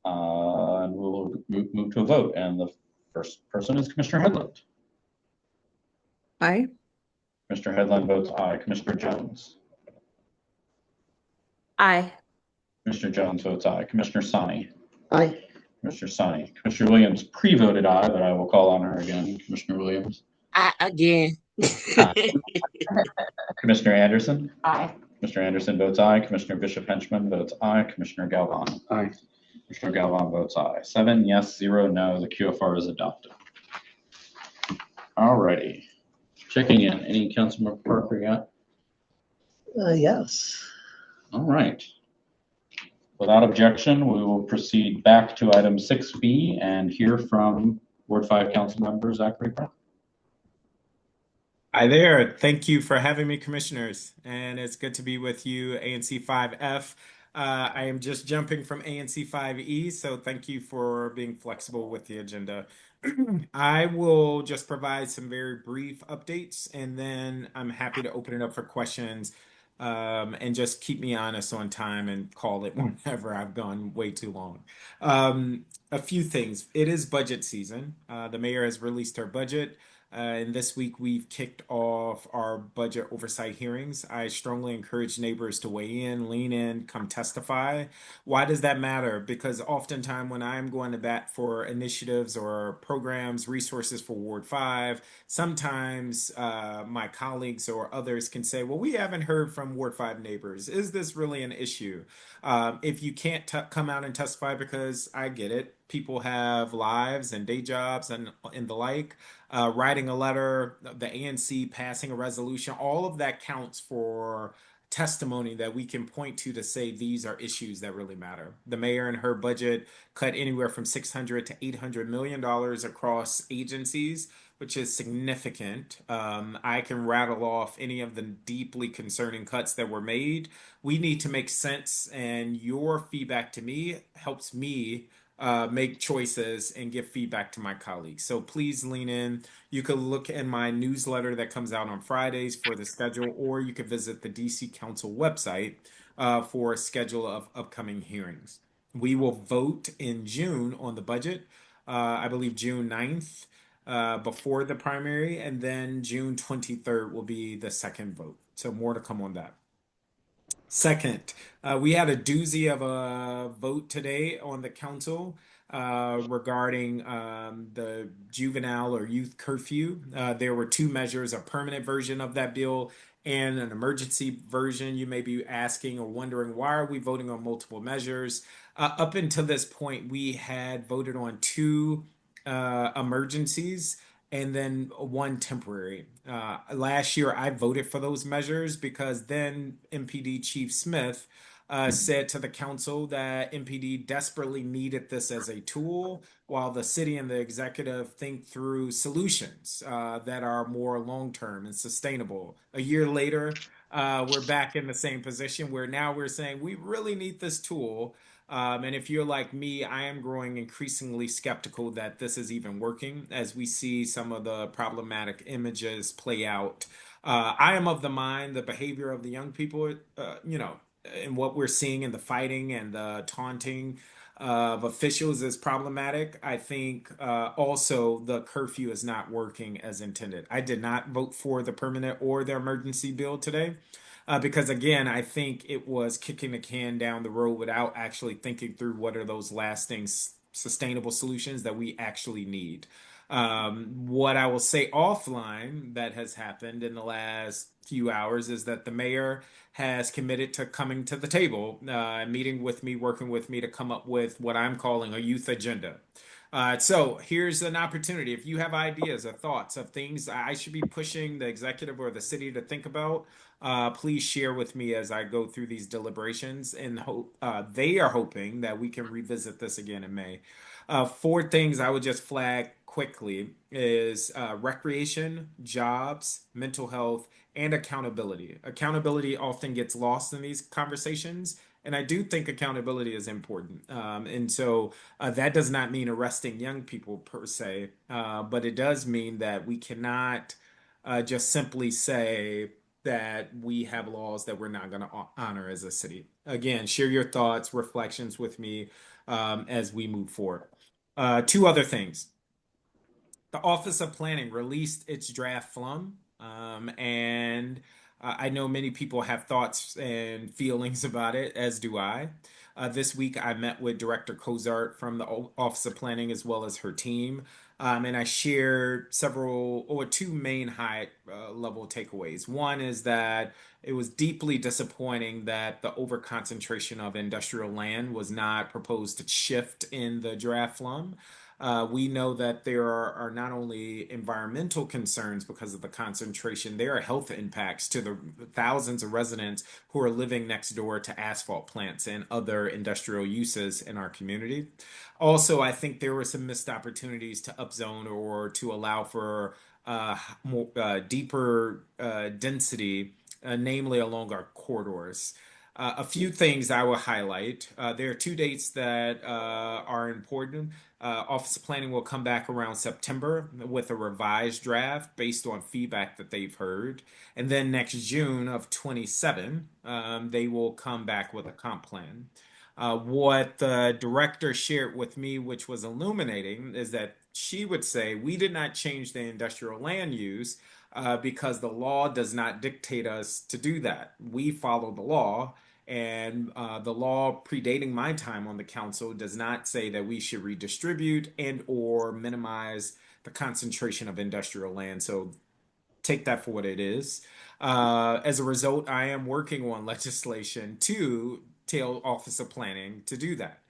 And we'll move to a vote. And the first person is Commissioner Headland. Aye. Commissioner Headland votes aye. Commissioner Jones. Aye. Commissioner Jones votes aye. Commissioner Sani. Aye. Commissioner Sani. Commissioner Williams pre-voted aye, but I will call on her again. Commissioner Williams. I again. Commissioner Anderson. Aye. Commissioner Anderson votes aye. Commissioner Bishop Henchman votes aye. Commissioner Galvan. Aye. Commissioner Galvan votes aye. 7 yes, 0 no. The QFR is adopted. All righty. Checking in. Any Councilmember Parker yet? Yes. All right. Without objection, we will proceed back to item 6B and hear from Ward 5 Council Member Zachary Brown. Hi there. Thank you for having me, commissioners. And it's good to be with you, ANC 5F. I am just jumping from ANC 5E, so thank you for being flexible with the agenda. I will just provide some very brief updates, and then I'm happy to open it up for questions. And just keep me honest on time and call it whenever I've gone way too long. A few things. It is budget season. The mayor has released her budget. And this week we've kicked off our budget oversight hearings. I strongly encourage neighbors to weigh in, lean in, come testify. Why does that matter? Because oftentimes when I'm going to bat for initiatives or programs, resources for Ward 5, sometimes my colleagues or others can say, well, we haven't heard from Ward 5 neighbors. Is this really an issue? If you can't come out and testify, because I get it, people have lives and day jobs and the like, writing a letter, the ANC passing a resolution, all of that counts for testimony that we can point to say these are issues that really matter. The mayor and her budget cut anywhere from $600 to $800 million across agencies, which is significant. I can rattle off any of the deeply concerning cuts that were made. We need to make sense, and your feedback to me helps me make choices and give feedback to my colleagues. So please lean in. You could look in my newsletter that comes out on Fridays for the schedule, or you could visit the DC Council website for a schedule of upcoming hearings. We will vote in June on the budget, I believe June 9th. Before the primary, and then June 23rd will be the second vote. So more to come on that. Second, we had a doozy of a vote today on the council regarding the juvenile or youth curfew. There were two measures, a permanent version of that bill and an emergency version. You may be asking or wondering, why are we voting on multiple measures? Up until this point, we had voted on two emergencies and then one temporary. Last year, I voted for those measures because then MPD Chief Smith said to the council that MPD desperately needed this as a tool while the city and the executive think through solutions that are more long-term and sustainable. A year later, we're back in the same position where now we're saying we really need this tool. And if you're like me, I am growing increasingly skeptical that this is even working as we see some of the problematic images play out. I am of the mind the behavior of the young people, and what we're seeing in the fighting and the taunting of officials is problematic. I think also the curfew is not working as intended. I did not vote for the permanent or the emergency bill today. Because again, I think it was kicking the can down the road without actually thinking through what are those lasting, sustainable solutions that we actually need. What I will say offline that has happened in the last few hours is that the mayor has committed to coming to the table, meeting with me, working with me to come up with what I'm calling a youth agenda. So here's an opportunity. If you have ideas or thoughts of things I should be pushing the executive or the city to think about, please share with me as I go through these deliberations. And hope they are hoping that we can revisit this again in May. Four things I would just flag quickly is recreation, jobs, mental health, and accountability. Accountability often gets lost in these conversations. And I do think accountability is important. And so that does not mean arresting young people per se, but it does mean that we cannot just simply say that we have laws that we're not going to honor as a city. Again, share your thoughts, reflections with me as we move forward. Two other things. The Office of Planning released its draft FLUM, and I know many people have thoughts and feelings about it, as do I. This week, I met with Director Cozart from the Office of Planning as well as her team, and I shared several or two main high level takeaways. One is that it was deeply disappointing that the overconcentration of industrial land was not proposed to shift in the draft FLUM. We know that there are not only environmental concerns because of the concentration, there are health impacts to the thousands of residents who are living next door to asphalt plants and other industrial uses in our community. Also, I think there were some missed opportunities to upzone or to allow for more deeper density, namely along our corridors. A few things I will highlight. There are two dates that are important. Office of Planning will come back around September with a revised draft based on feedback that they've heard. And then next June of 27, they will come back with a comp plan. What the director shared with me, which was illuminating, is that she would say, we did not change the industrial land use because the law does not dictate us to do that. We follow the law. And the law predating my time on the council does not say that we should redistribute and or minimize the concentration of industrial land. So take that for what it is. As a result, I am working on legislation to tell Office of Planning to do that.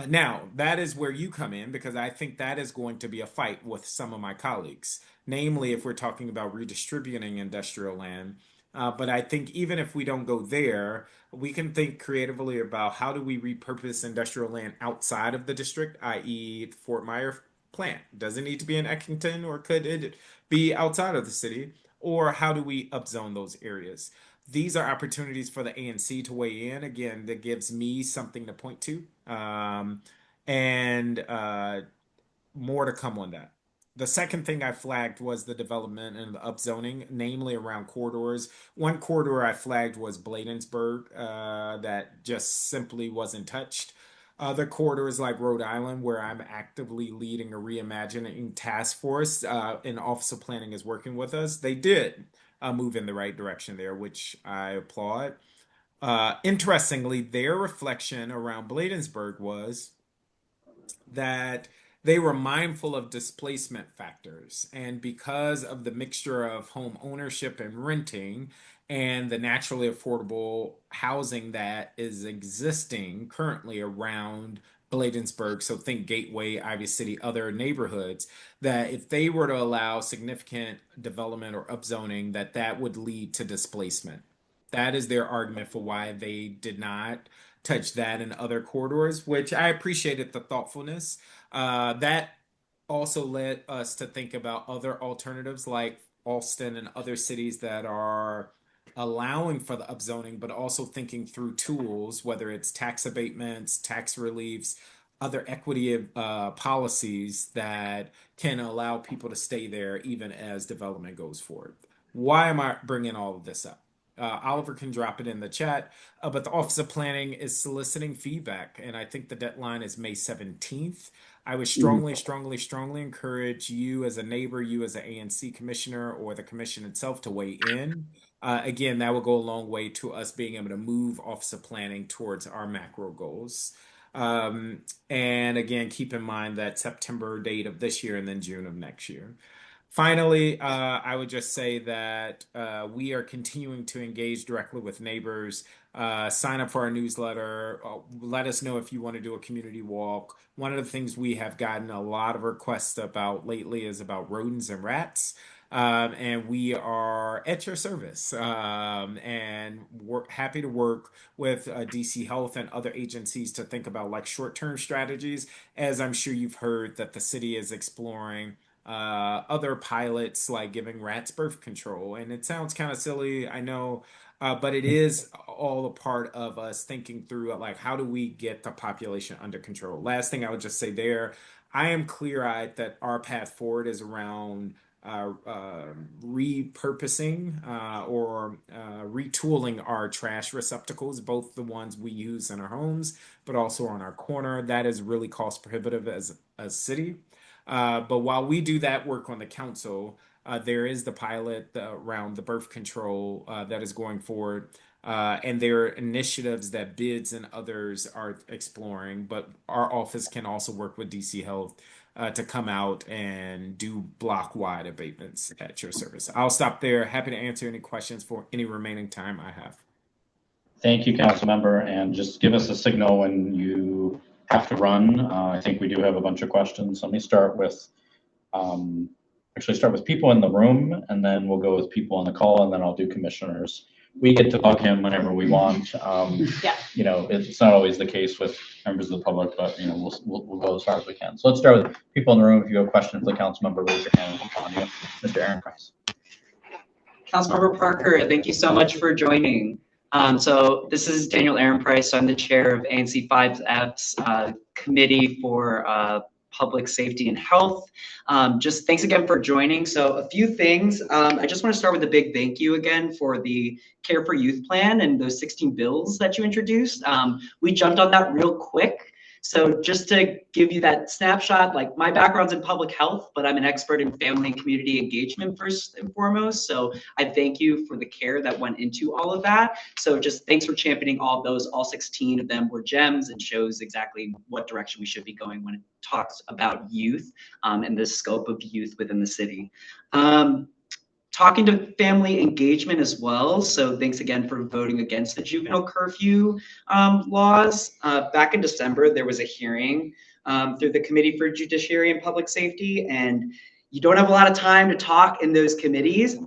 Now, that is where you come in because I think that is going to be a fight with some of my colleagues, namely if we're talking about redistributing industrial land. But I think even if we don't go there, we can think creatively about how do we repurpose industrial land outside of the district, i.e., Fort Myers plant. Does it need to be in Eckington or could it be outside of the city? Or how do we upzone those areas? These are opportunities for the ANC to weigh in. Again, that gives me something to point to. And more to come on that. The second thing I flagged was the development and the upzoning, namely around corridors. One corridor I flagged was Bladensburg, that just simply wasn't touched. Other corridors like Rhode Island, where I'm actively leading a reimagining task force, and Office of Planning is working with us, they did move in the right direction there, which I applaud. Interestingly, their reflection around Bladensburg was that they were mindful of displacement factors. And because of the mixture of home ownership and renting and the naturally affordable housing that is existing currently around Bladensburg, so think Gateway, Ivy City, other neighborhoods, that if they were to allow significant development or upzoning, that that would lead to displacement. That is their argument for why they did not touch that in other corridors, which I appreciated the thoughtfulness. That also led us to think about other alternatives like Austin and other cities that are allowing for the upzoning, but also thinking through tools, whether it's tax abatements, tax reliefs, other equity policies that can allow people to stay there even as development goes forward. Why am I bringing all of this up? Oliver can drop it in the chat, but the Office of Planning is soliciting feedback, and I think the deadline is May 17th. I would strongly encourage you as a neighbor, you as an ANC commissioner, or the commission itself to weigh in. Again, that will go a long way to us being able to move Office of Planning towards our macro goals. And again, keep in mind that September date of this year and then June of next year. Finally, I would just say that we are continuing to engage directly with neighbors. Sign up for our newsletter. Let us know if you want to do a community walk. One of the things we have gotten a lot of requests about lately is about rodents and rats. And we are at your service. And we're happy to work with DC Health and other agencies to think about like short-term strategies, as I'm sure you've heard that the city is exploring other pilots like giving rats birth control. And it sounds kind of silly, I know, but it is all a part of us thinking through like how do we get the population under control. Last thing I would just say there, I am clear-eyed that our path forward is around repurposing or retooling our trash receptacles, both the ones we use in our homes, but also on our corner. That is really cost prohibitive as a city. But while we do that work on the council, there is the pilot around the birth control that is going forward. And there are initiatives that BIDS and others are exploring, but our office can also work with DC Health to come out and do block-wide abatements at your service. I'll stop there. Happy to answer any questions for any remaining time I have. Thank you, council member, and just give us a signal when you have to run. I think we do have a bunch of questions. Let me start with, actually start with people in the room, and then we'll go with people on the call, and then I'll do commissioners. We get to bug him whenever we want. Yeah. You know, it's not always the case with members of the public, but you know, we'll go as far as we can. So let's start with people in the room. If you have a question for the council member, raise your hand and we'll call on you. Mr. Aaron Price. Councilmember Parker, thank you so much for joining. So this is Daniel Aaron Price. I'm the chair of ANC 5F's Committee for Public Safety and Health. Just thanks again for joining. So a few things. I just want to start with a big thank you again for the Care for Youth plan and those 16 bills that you introduced. We jumped on that real quick. So just to give you that snapshot, like my background's in public health, but I'm an expert in family and community engagement first and foremost. So I thank you for the care that went into all of that. So just thanks for championing all of those. All 16 of them were gems and shows exactly what direction we should be going when it talks about youth and the scope of youth within the city. Talking to family engagement as well. So thanks again for voting against the juvenile curfew laws. Back in December, there was a hearing through the Committee for Judiciary and Public Safety, and you don't have a lot of time to talk in those committees,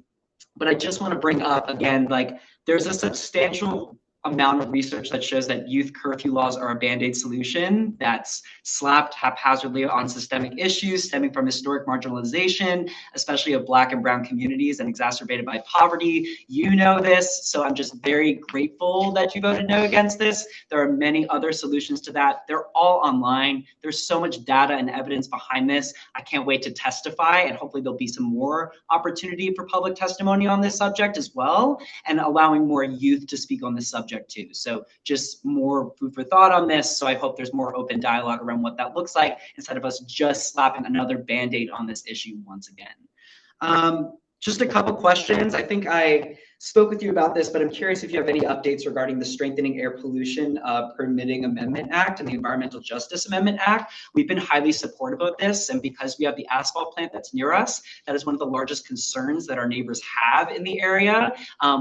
but I just want to bring up again, like there's a substantial amount of research that shows that youth curfew laws are a band-aid solution that's slapped haphazardly on systemic issues stemming from historic marginalization, especially of Black and Brown communities, and exacerbated by poverty. You know this, so I'm just very grateful that you voted no against this. There are many other solutions to that. They're all online. There's so much data and evidence behind this. I can't wait to testify, and hopefully there'll be some more opportunity for public testimony on this subject as well, and allowing more youth to speak on this subject too. So just more food for thought on this. So I hope there's more open dialogue around what that looks like instead of us just slapping another Band-Aid on this issue once again. Just a couple questions. I think I spoke with you about this, but I'm curious if you have any updates regarding the Strengthening Air Pollution Permitting Amendment Act and the Environmental Justice Amendment Act. We've been highly supportive of this, and because we have the asphalt plant that's near us, that is one of the largest concerns that our neighbors have in the area.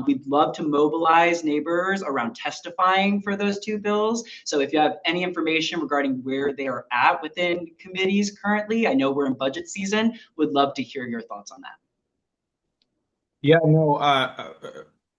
We'd love to mobilize neighbors around testifying for those two bills. So if you have any information regarding where they are at within committees currently, I know we're in budget season, would love to hear your thoughts on that. Yeah, no,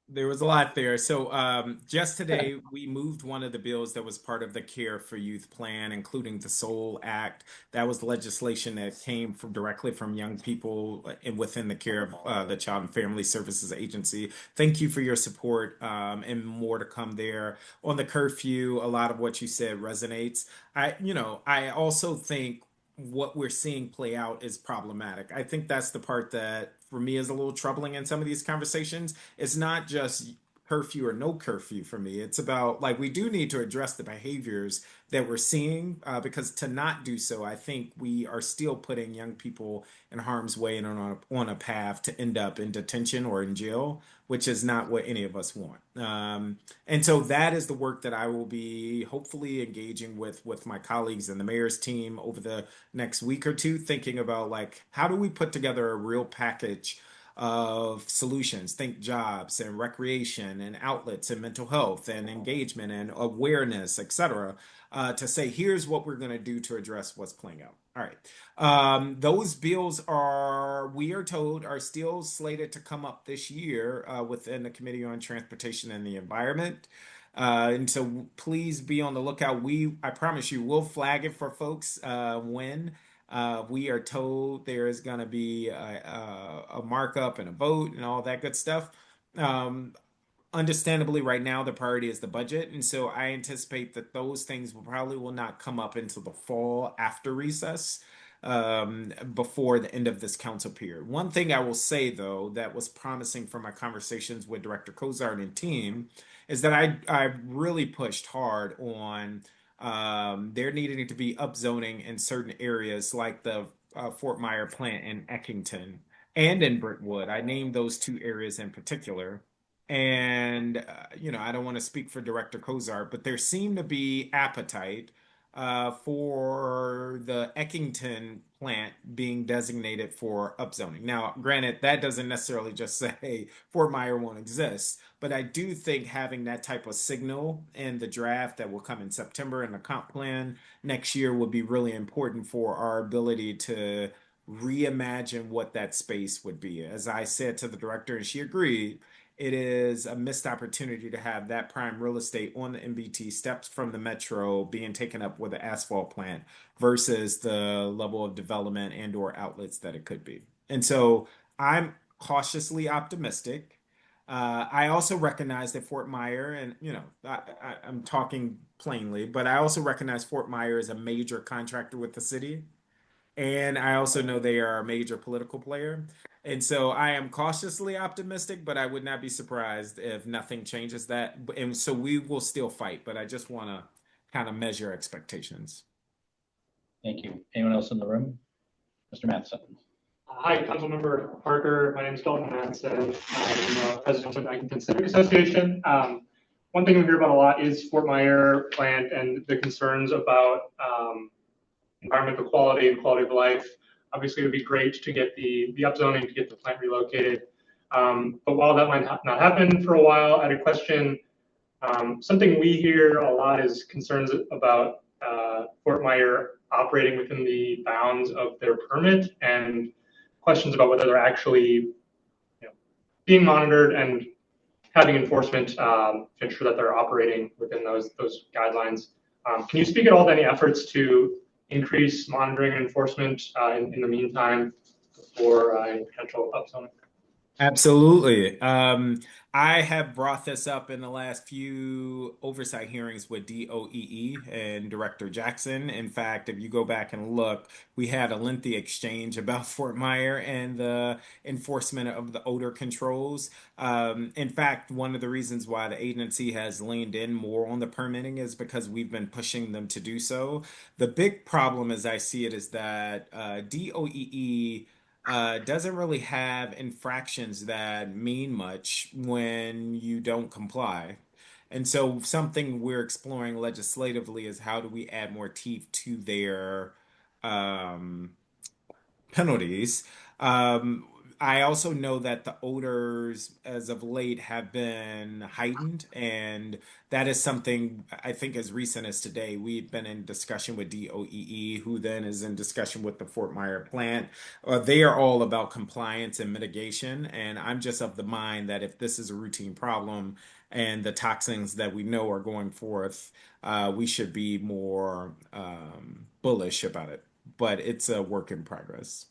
there was a lot there. So just today, we moved one of the bills that was part of the Care for Youth plan, including the SOUL Act. That was legislation that came directly from young people and within the care of the Child and Family Services Agency. Thank you for your support and more to come there. On the curfew, a lot of what you said resonates. I also think what we're seeing play out is problematic. I think that's the part that for me is a little troubling in some of these conversations. It's not just curfew or no curfew for me. It's about like we do need to address the behaviors that we're seeing because to not do so, I think we are still putting young people in harm's way and on a path to end up in detention or in jail, which is not what any of us want. And so that is the work that I will be hopefully engaging with my colleagues and the mayor's team over the next week or two, thinking about like how do we put together a real package of solutions, think jobs and recreation and outlets and mental health and engagement and awareness, et cetera, to say, here's what we're going to do to address what's playing out. All right. Those bills we are told, are still slated to come up this year within the Committee on Transportation and the Environment. And so please be on the lookout. I promise you, we'll flag it for folks when we are told there is going to be a markup and a vote and all that good stuff. Understandably, right now the priority is the budget, and so I anticipate that those things will not come up until the fall after recess, before the end of this council period. One thing I will say, though, that was promising from my conversations with Director Cozart and team is that I really pushed hard on there needing to be upzoning in certain areas like the Fort Myer plant in Eckington and in Brentwood. I named those two areas in particular. And, I don't want to speak for Director Cozart, but there seemed to be appetite for the Eckington plant being designated for upzoning. Now, granted, that doesn't necessarily just say Fort Myer won't exist, but I do think having that type of signal in the draft that will come in September in the comp plan next year will be really important for our ability to reimagine what that space would be. As I said to the director, and she agreed, it is a missed opportunity to have that prime real estate on the MBT steps from the metro being taken up with an asphalt plant versus the level of development and or outlets that it could be. And so I'm cautiously optimistic. I also recognize that Fort Myer, and I'm talking plainly, but I also recognize Fort Myer is a major contractor with the city. And I also know they are a major political player. And so I am cautiously optimistic, but I would not be surprised if nothing changes that. And so we will still fight, but I just want to kind of measure expectations. Thank you. Anyone else in the room? Mr. Matheson. Hi, Councilmember Parker. My name is Dalton Madsen. I'm president of the Eckington Civic Association. One thing we hear about a lot is Fort Myer plant and the concerns about environmental quality and quality of life. Obviously, it would be great to get the upzoning to get the plant relocated. But while that might not happen for a while, I had a question. Something we hear a lot is concerns about Fort Myer operating within the bounds of their permit and questions about whether they're actually being monitored and having enforcement to ensure that they're operating within those guidelines. Can you speak at all to any efforts to increase monitoring and enforcement in the meantime before any potential upzoning? Absolutely. I have brought this up in the last few oversight hearings with DOEE and Director Jackson. In fact, if you go back and look, we had a lengthy exchange about Fort Myer and the enforcement of the odor controls. In fact, one of the reasons why the agency has leaned in more on the permitting is because we've been pushing them to do so. The big problem, as I see it, is that DOEE doesn't really have infractions that mean much when you don't comply. And so something we're exploring legislatively is how do we add more teeth to their penalties. I also know that the odors as of late have been heightened, and that is something I think as recent as today, we've been in discussion with DOEE, who then is in discussion with the Fort Myer plant. They are all about compliance and mitigation, and I'm just of the mind that if this is a routine problem and the toxins that we know are going forth, we should be more bullish about it. But it's a work in progress.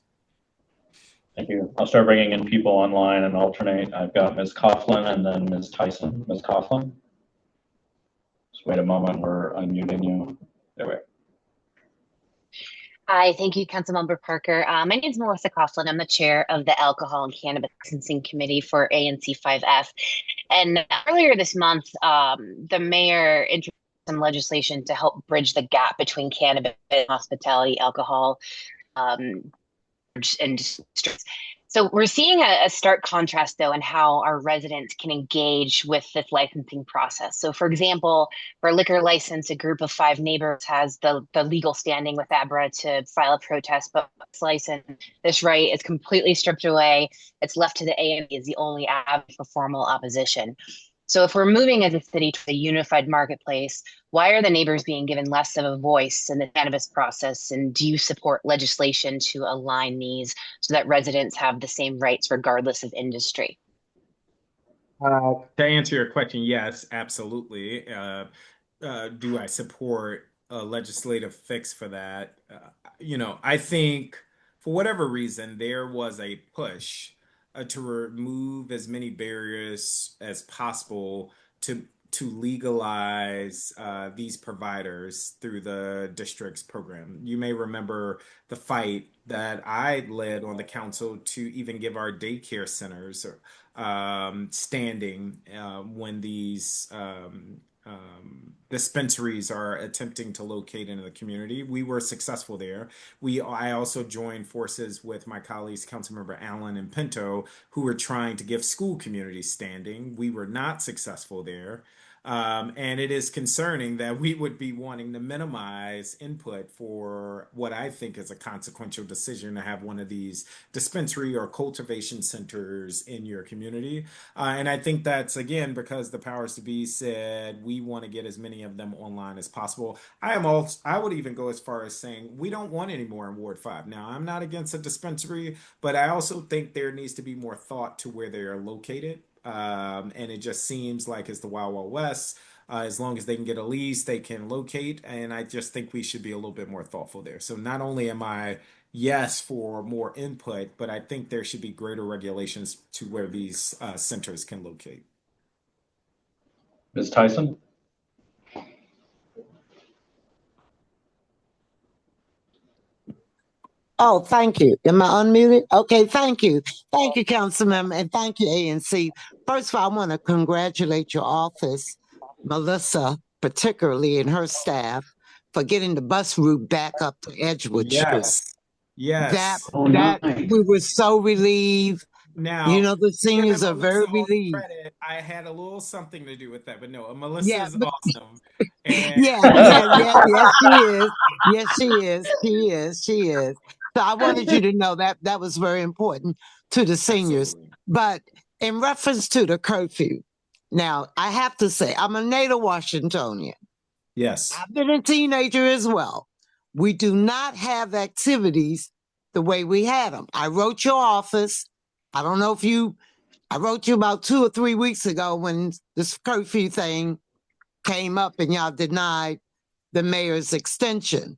Thank you. I'll start bringing in people online and alternate. I've got Ms. Coughlin and then Ms. Tyson. Ms. Coughlin? Just wait a moment, we're unmuting you. There we go. Hi, thank you, Councilmember Parker. My name is Melissa Coughlin. I'm the chair of the Alcohol and Cannabis Licensing Committee for ANC 5F. And earlier this month, the mayor introduced some legislation to help bridge the gap between cannabis and hospitality, alcohol, um, industries. So we're seeing a stark contrast, though, in how our residents can engage with this licensing process. So, for example, for a liquor license, a group of 5 neighbors has the legal standing with ABRA to file a protest, but this license, this right is completely stripped away. It's left to the AME as the only avenue for formal opposition. So if we're moving as a city to a unified marketplace, why are the neighbors being given less of a voice in the cannabis process? And do you support legislation to align these so that residents have the same rights regardless of industry? To answer your question, yes, absolutely. Do I support a legislative fix for that? I think for whatever reason, there was a push to remove as many barriers as possible to legalize these providers through the district's program. You may remember the fight that I led on the council to even give our daycare centers standing when these dispensaries are attempting to locate in the community. We were successful there. I also joined forces with my colleagues, Councilmember Allen and Pinto, who were trying to give school communities standing. We were not successful there. And it is concerning that we would be wanting to minimize input for what I think is a consequential decision to have one of these dispensary or cultivation centers in your community. And I think that's, again, because the powers to be said we want to get as many of them online as possible. I would even go as far as saying we don't want any more in Ward 5. Now, I'm not against a dispensary, but I also think there needs to be more thought to where they are located. And it just seems like it's the Wild Wild West. As long as they can get a lease, they can locate. And I just think we should be a little bit more thoughtful there. So not only am I yes for more input, but I think there should be greater regulations to where these centers can locate. Ms. Tyson? Oh, thank you. Am I unmuted? Okay, thank you. Thank you, Councilmember, and thank you, ANC. First of all, I want to congratulate your office, Melissa, particularly and her staff, for getting the bus route back up to Edgewood Street. Yes. Yes. We were so relieved. Now, the seniors are very relieved. credit, I had a little something to do with that, but no, Melissa's awesome. And Yes, she is. Yes, she is. So I wanted you to know that was very important to the seniors. Absolutely. But in reference to the curfew, now I have to say I'm a native Washingtonian. Yes. I've been a teenager as well. We do not have activities the way we had them. I wrote your office. I don't know if I wrote you about 2 or 3 weeks ago when this curfew thing came up and y'all denied the mayor's extension.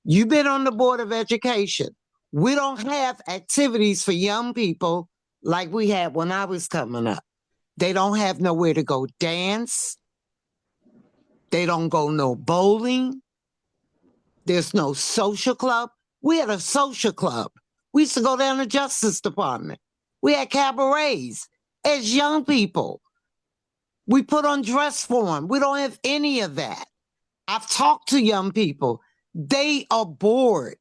You've been on the Board of Education. We don't have activities for young people like we had when I was coming up. They don't have nowhere to go dance. They don't go no bowling. There's no social club. We had a social club. We used to go down to Justice Department. We had cabarets as young people. We put on dress form. We don't have any of that. I've talked to young people. They are bored.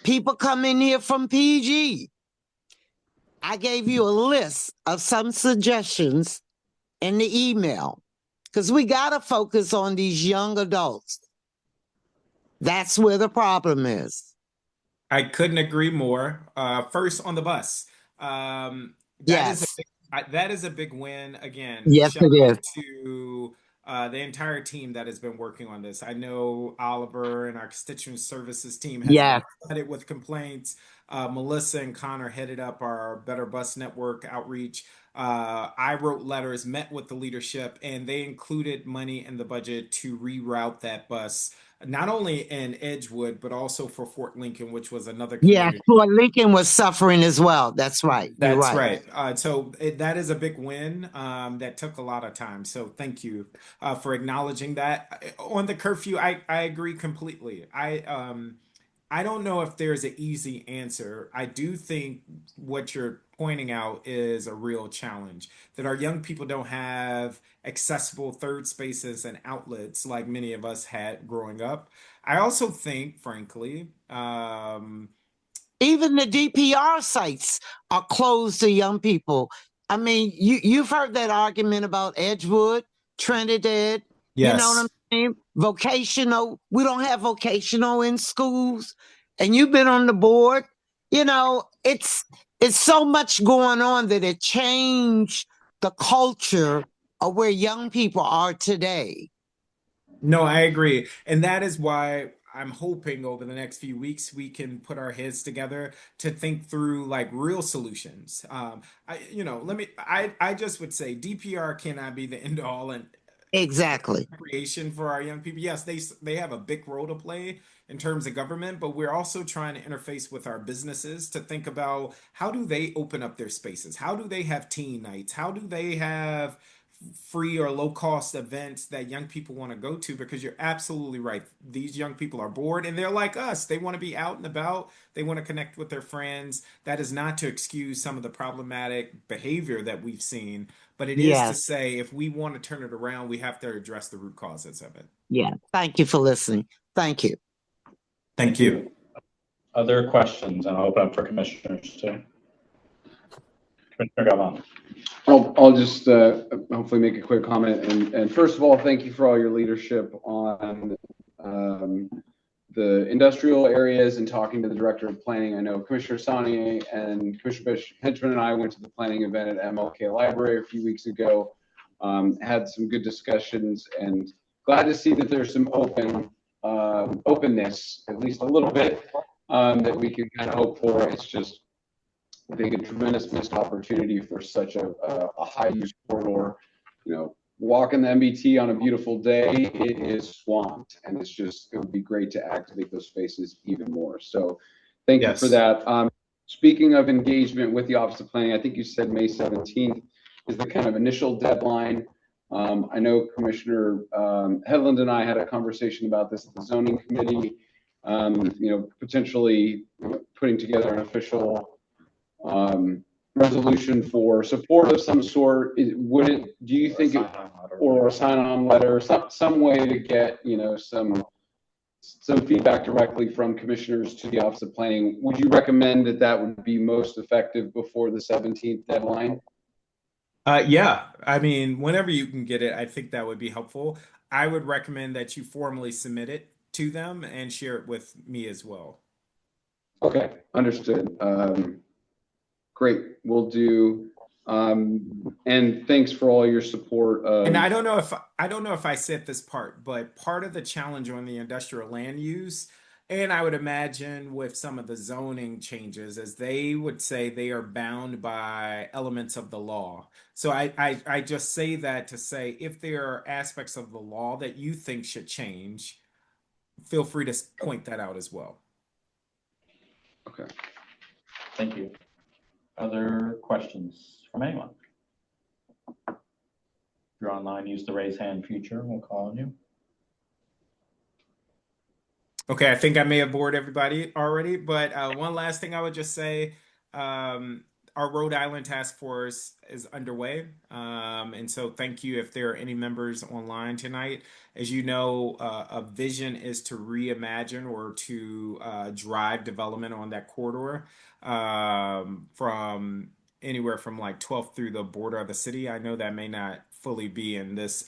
People come in here from PG. I gave you a list of some suggestions in the email because we got to focus on these young adults. That's where the problem is. I couldn't agree more. First on the bus. Yes. That is a big win. Again, Yes, shout it out is. to the entire team that has been working on this. I know Oliver and our constituent services team has Yes. been flooded with complaints. Melissa and Connor headed up our Better Bus Network outreach. I wrote letters, met with the leadership, and they included money in the budget to reroute that bus, not only in Edgewood, but also for Fort Lincoln, which was another Yeah, community. Fort Lincoln was suffering as well. That's right. You're That's right. So that is a big win that took a lot of time. So thank you for acknowledging that. On the curfew, I agree completely. I don't know if there's an easy answer. I do think what you're pointing out is a real challenge, that our young people don't have accessible third spaces and outlets like many of us had growing up. I also think, frankly, Even the DPR sites are closed to young people. I mean, you've heard that argument about Edgewood, Trinidad. You know what I'm yes. saying? Vocational. We don't have vocational in schools. And you've been on the board. You know, it's so much going on that it changed the culture of where young people are today. No, I agree. And that is why I'm hoping over the next few weeks we can put our heads together to think through like real solutions. I just would say DPR cannot be the end all and Exactly. creation for our young people. Yes, they have a big role to play in terms of government, but we're also trying to interface with our businesses to think about how do they open up their spaces? How do they have teen nights? How do they have free or low cost events that young people want to go to? Because you're absolutely right. These young people are bored and they're like us. They want to be out and about. They want to connect with their friends. That is not to excuse some of the problematic behavior that we've seen, but it is to Yes. say if we want to turn it around, we have to address the root causes of it. Yeah. Thank you for listening. Thank you. Thank you. Other questions? And I'll open up for commissioners too. Commissioner Gavon. I'll just hopefully make a quick comment. And first of all, thank you for all your leadership on the industrial areas and talking to the director of planning. I know Commissioner Sani and Commissioner Henchman and I went to the planning event at MLK Library a few weeks ago, had some good discussions, and glad to see that there's some openness, at least a little bit, that we can kind of hope for. It's just, I think, a tremendous missed opportunity for such a high use corridor. You know, walking the MBT on a beautiful day, it is swamped, and it would be great to activate those spaces even more. So thank you for that. Speaking of engagement with the Office of Planning, I think you said May 17th is the kind of initial deadline. I know Commissioner Headland and I had a conversation about this at the zoning committee, potentially putting together an official resolution for support of some sort. Do you think or a sign-on letter, some way to get some feedback directly from commissioners to the Office of Planning? Would you recommend that would be most effective before the 17th deadline? Yeah, I mean, whenever you can get it, I think that would be helpful. I would recommend that you formally submit it to them and share it with me as well. Okay, understood. Great, we'll do. And thanks for all your support. And I don't know if I said this part, but part of the challenge on the industrial land use, and I would imagine with some of the zoning changes, as they would say they are bound by elements of the law. So I just say that to say if there are aspects of the law that you think should change, feel free to point that out as well. Okay. Thank you. Other questions from anyone? If you're online, use the raise hand feature. We'll call on you. Okay, I think I may have bored everybody already, but one last thing I would just say, our Rhode Island task force is underway. And so thank you if there are any members online tonight. As you know, a vision is to reimagine or to drive development on that corridor from anywhere from like 12th through the border of the city. I know that may not fully be in this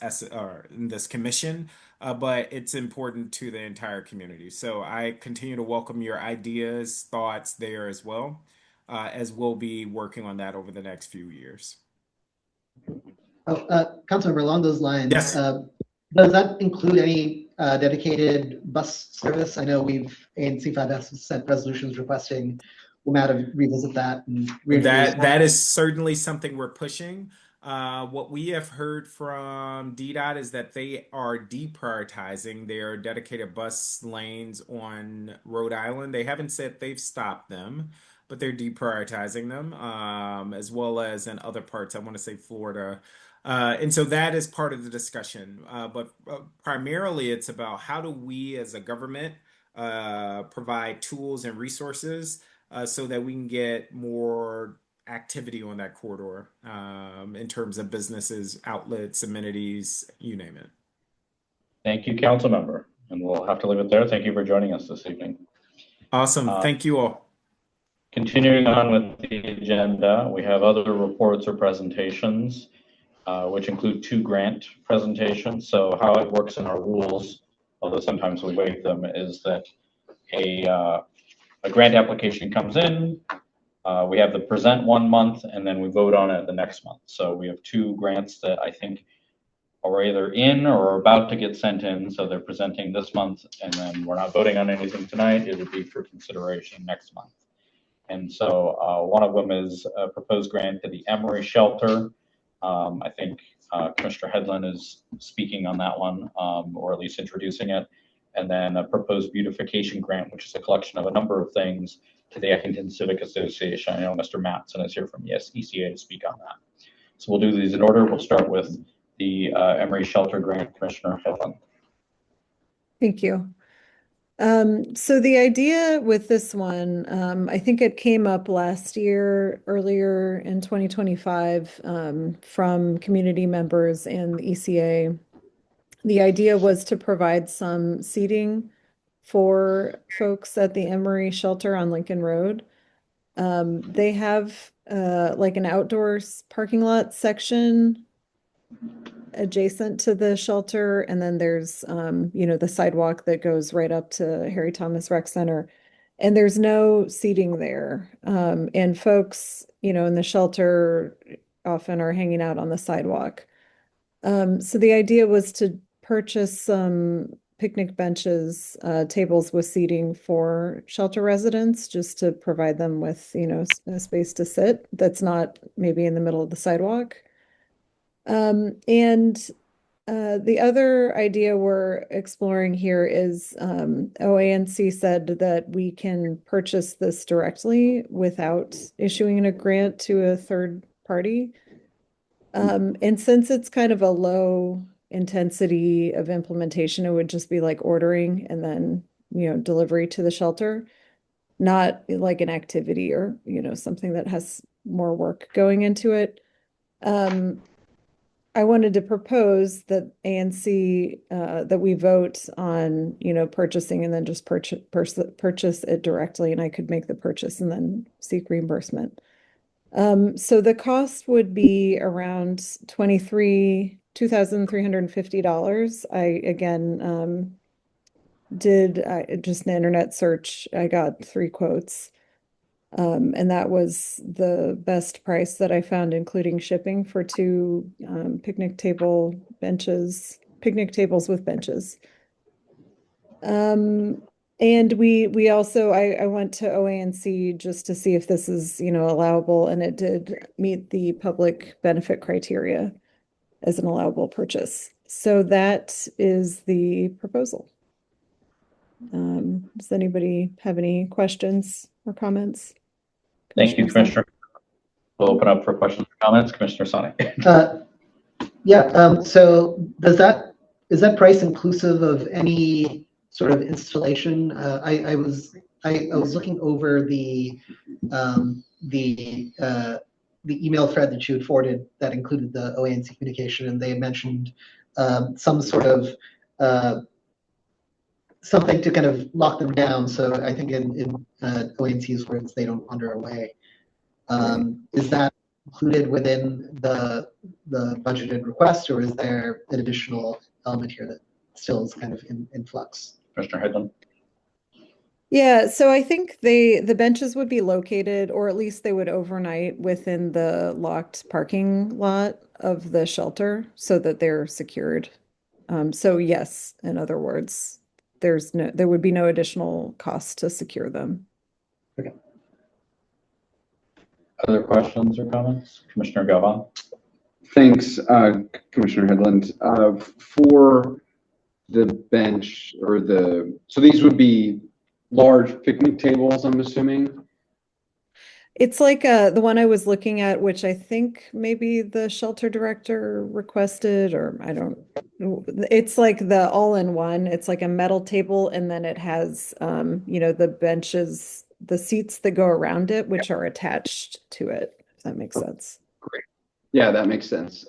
commission, but it's important to the entire community. So I continue to welcome your ideas, thoughts there as well, as we'll be working on that over the next few years. Councilmember, along those lines, yes. Does that include any dedicated bus service? I know ANC 5S has sent resolutions requesting we'll have to revisit that. And that is certainly something we're pushing. What we have heard from DDOT is that they are deprioritizing their dedicated bus lanes on Rhode Island. They haven't said they've stopped them, but they're deprioritizing them, as well as in other parts. I want to say Florida. And so that is part of the discussion. But primarily, it's about how do we as a government provide tools and resources so that we can get more activity on that corridor in terms of businesses, outlets, amenities, you name it. Thank you, council member. And we'll have to leave it there. Thank you for joining us this evening. Awesome. Thank you all. Continuing on with the agenda, we have other reports or presentations, which include 2 grant presentations. So how it works in our rules, although sometimes we waive them, is that a grant application comes in, we have the present 1 month, and then we vote on it the next month. So we have 2 grants that I think are either in or about to get sent in. So they're presenting this month, and then we're not voting on anything tonight. It would be for consideration next month. And so one of them is a proposed grant to the Emory Shelter. I think Commissioner Headland is speaking on that one, or at least introducing it. And then a proposed beautification grant, which is a collection of a number of things to the Eckington Civic Association. I know Mr. Matson is here from ECA to speak on that. So we'll do these in order. We'll start with the Emory Shelter Grant, Commissioner Headland. Thank you. So the idea with this one, I think it came up last year, earlier in 2025, from community members and the ECA. The idea was to provide some seating for folks at the Emory Shelter on Lincoln Road. They have like an outdoors parking lot section adjacent to the shelter, and then there's the sidewalk that goes right up to Harry Thomas Rec Center, and there's no seating there. And folks, in the shelter often are hanging out on the sidewalk. So the idea was to purchase some picnic benches, tables with seating for shelter residents, just to provide them with, a space to sit that's not maybe in the middle of the sidewalk. And the other idea we're exploring here is OANC said that we can purchase this directly without issuing a grant to a third party. And since it's kind of a low intensity of implementation, it would just be like ordering and then, delivery to the shelter, not like an activity or, something that has more work going into it. I wanted to propose that ANC, that we vote on, purchasing and then just purchase it directly, and I could make the purchase and then seek reimbursement. So the cost would be around $2,350. I, again, did just an internet search. I got 3 quotes. And that was the best price that I found, including shipping, for 2 picnic tables with benches. And we also, I went to OANC just to see if this is, allowable, and it did meet the public benefit criteria as an allowable purchase. So that is the proposal. Does anybody have any questions or comments? Thank you, Commissioner. We'll open up for questions or comments. Commissioner Sonic. Yeah. So is that price inclusive of any sort of installation? I was looking over the email thread that you had forwarded that included the OANC communication, and they mentioned some sort of something to kind of lock them down. So I think in OANC's words, they don't wander away. Is that included within the budgeted request, or is there an additional element here that still is kind of in flux? Commissioner Headland. Yeah, so I think the benches would be located, or at least they would overnight within the locked parking lot of the shelter so that they're secured. So yes, in other words, there would be no additional cost to secure them. Okay. Other questions or comments? Commissioner Galvan. Thanks, Commissioner Headland. For the bench so these would be large picnic tables, I'm assuming? It's like the one I was looking at, which I think maybe the shelter director requested, or I don't. It's like the all-in-one. It's like a metal table, and then it has, the benches, the seats that go around it, which are attached to it. If that makes sense. Great. Yeah, that makes sense.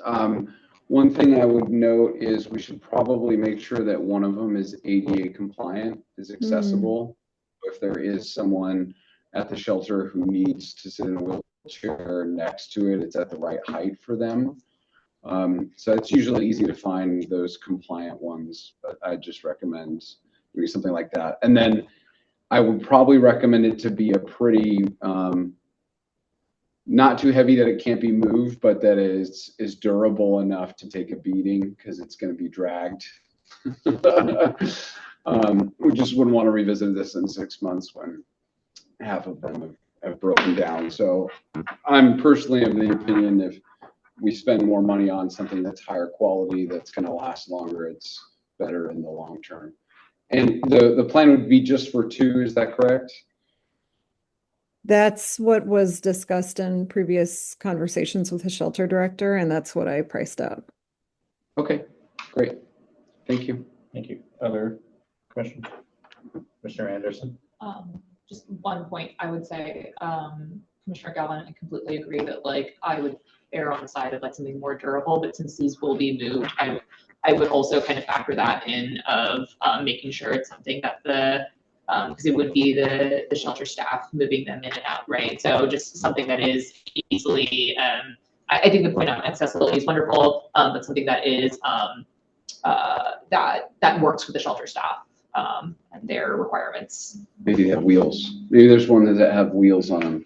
One thing I would note is we should probably make sure that one of them is ADA compliant, is accessible. If there is someone at the shelter who needs to sit in a wheelchair next to it, it's at the right height for them. So it's usually easy to find those compliant ones, but I just recommend doing something like that. And then I would probably recommend it to be a pretty, not too heavy that it can't be moved, but that is durable enough to take a beating because it's going to be dragged. We just wouldn't want to revisit this in 6 months when half of them have broken down. So I'm personally of the opinion if we spend more money on something that's higher quality, that's going to last longer, it's better in the long term. And the plan would be just for 2, is that correct? That's what was discussed in previous conversations with the shelter director, and that's what I priced out. Okay, great. Thank you. Thank you. Other questions? Commissioner Anderson? Just one point, I would say, Commissioner Galvin, I completely agree that I would err on the side of something more durable, but since these will be moved, I would also kind of factor that in of making sure it's something that because it would be the shelter staff moving them in and out, right? So just something that is easily, I think the point on accessibility is wonderful, but something that is that works with the shelter staff and their requirements. Maybe they have wheels. Maybe there's one that have wheels on them,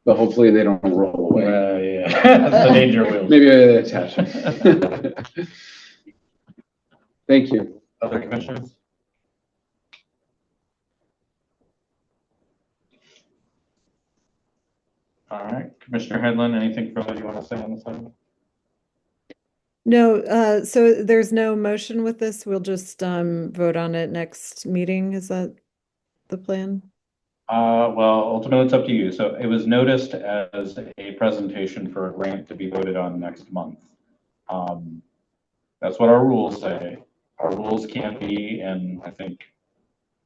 but hopefully they don't roll away. Yeah, the danger wheels. Maybe they attach them. Thank you. Other commissioners? All right, Commissioner Headland, anything further you want to say on this item? No, so there's no motion with this. We'll just vote on it next meeting. Is that the plan? Well, ultimately it's up to you. So it was noticed as a presentation for a grant to be voted on next month. That's what our rules say. Our rules can be, and I think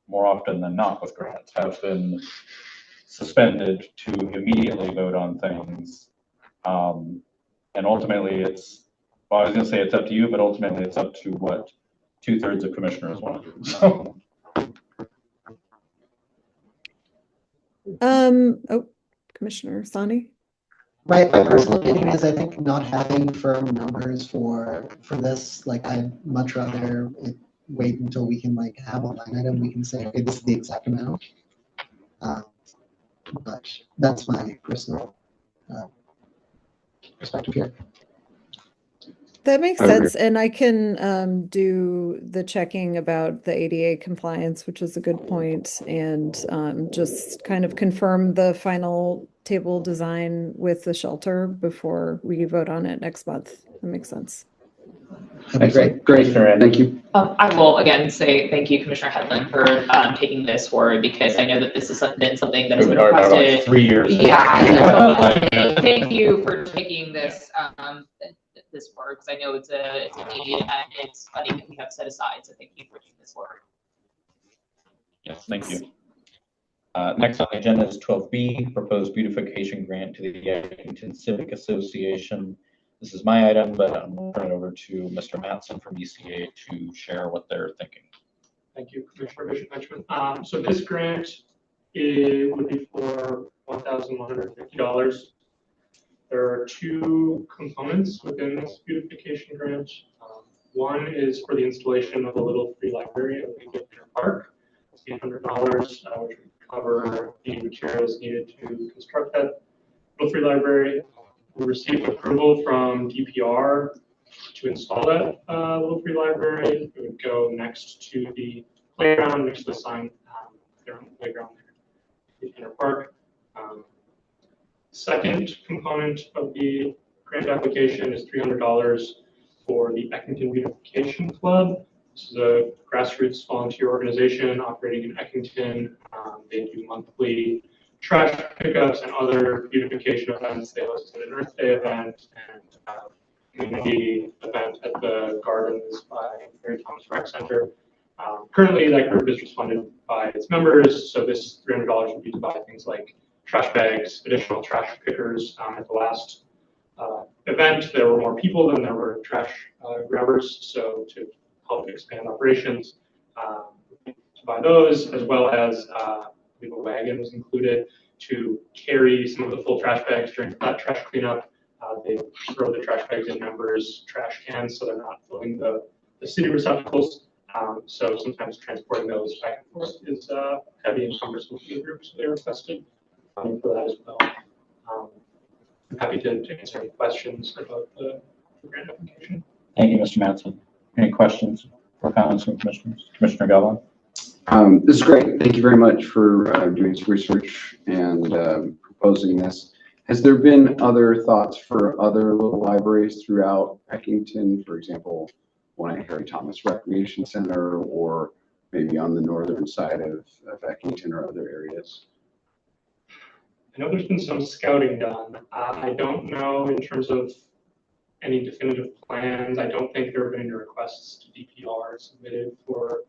more often than not with grants, have been suspended to immediately vote on things. And ultimately it's, well, I was going to say it's up to you, but ultimately it's up to what 2/3 of commissioners want to do. So. Oh, Commissioner Sani? My personal opinion is I think not having firm numbers for this, I'd much rather wait until we can have a line item. We can say, okay, this is the exact amount. But that's my personal perspective here. That makes sense. And I can do the checking about the ADA compliance, which is a good point, and just kind of confirm the final table design with the shelter before we vote on it next month. That makes sense. Great. Thank you. I will again say thank you, Commissioner Headland, for taking this forward because I know that this has been something that has been requested. Like 3 years. Yeah. Thank you for taking this this forward because I know it's a need and it's money that we have set aside. So thank you for taking this forward. Yes, thank you. Next on the agenda is 12B, proposed beautification grant to the Yankton Civic Association. This is my item, but I'm going to turn it over to Mr. Matson from ECA to share what they're thinking. Thank you, Commissioner Bishop Benjamin. So this grant would be for $1,150. There are 2 components within this beautification grant. One is for the installation of a little free library at Yankton Park. It's $800, which would cover the materials needed to construct that little free library. We received approval from DPR to install that little free library. It would go next to the playground, next to the sign, playground there in Yankton Park. Second component of the grant application is $300 for the Eckington Beautification Club. This is a grassroots volunteer organization operating in Eckington. They do monthly trash pickups and other beautification events. They hosted an Earth Day event and community event at the Gardens by Mary Thomas Rec Center. Currently, that group is just funded by its members, so this $300 would be to buy things like trash bags, additional trash pickers. At the last event, there were more people than there were trash grabbers, so to help expand operations, to buy those, as well as a wagon was included to carry some of the full trash bags during that trash cleanup. They throw the trash bags in members' trash cans so they're not filling the city receptacles. So sometimes transporting those back and forth is heavy and cumbersome for the group, so they requested funding for that as well. I'm happy to answer any questions about the grant application. Thank you, Mr. Mattson. Any questions or comments from commissioners? Commissioner Galvin? This is great. Thank you very much for doing some research and proposing this. Has there been other thoughts for other little libraries throughout Eckington? For example, one at Harry Thomas Recreation Center, or maybe on the northern side of Eckington or other areas? I know there's been some scouting done. I don't know in terms of any definitive plans. I don't think there have been any requests to DPR submitted for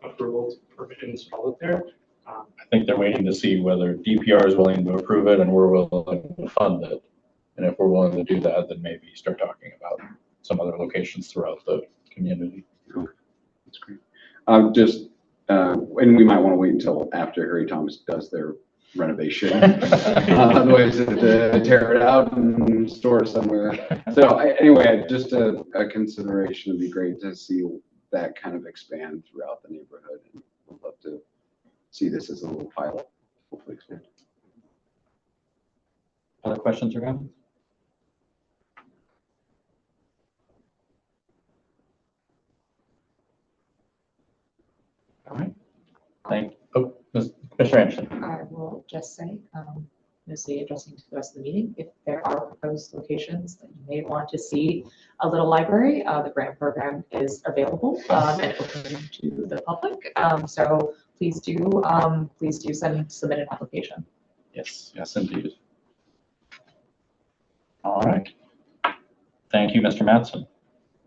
approval to permit and install it there. I think they're waiting to see whether DPR is willing to approve it and we're willing to fund it. And if we're willing to do that, then maybe start talking about some other locations throughout the community. Okay. That's great. And we might want to wait until after Harry Thomas does their renovation. Otherwise, tear it out and store it somewhere. So anyway, just a consideration. Would be great to see that kind of expand throughout the neighborhood. And we'd love to see this as a little pilot. Hopefully expand. Other questions or comments? All right. Commissioner Anderson. I will just say, mostly addressing to the rest of the meeting, if there are proposed locations that you may want to see a little library, the grant program is available and open to the public. So please do submit an application. Yes, indeed. All right. Thank you, Mr. Mattson.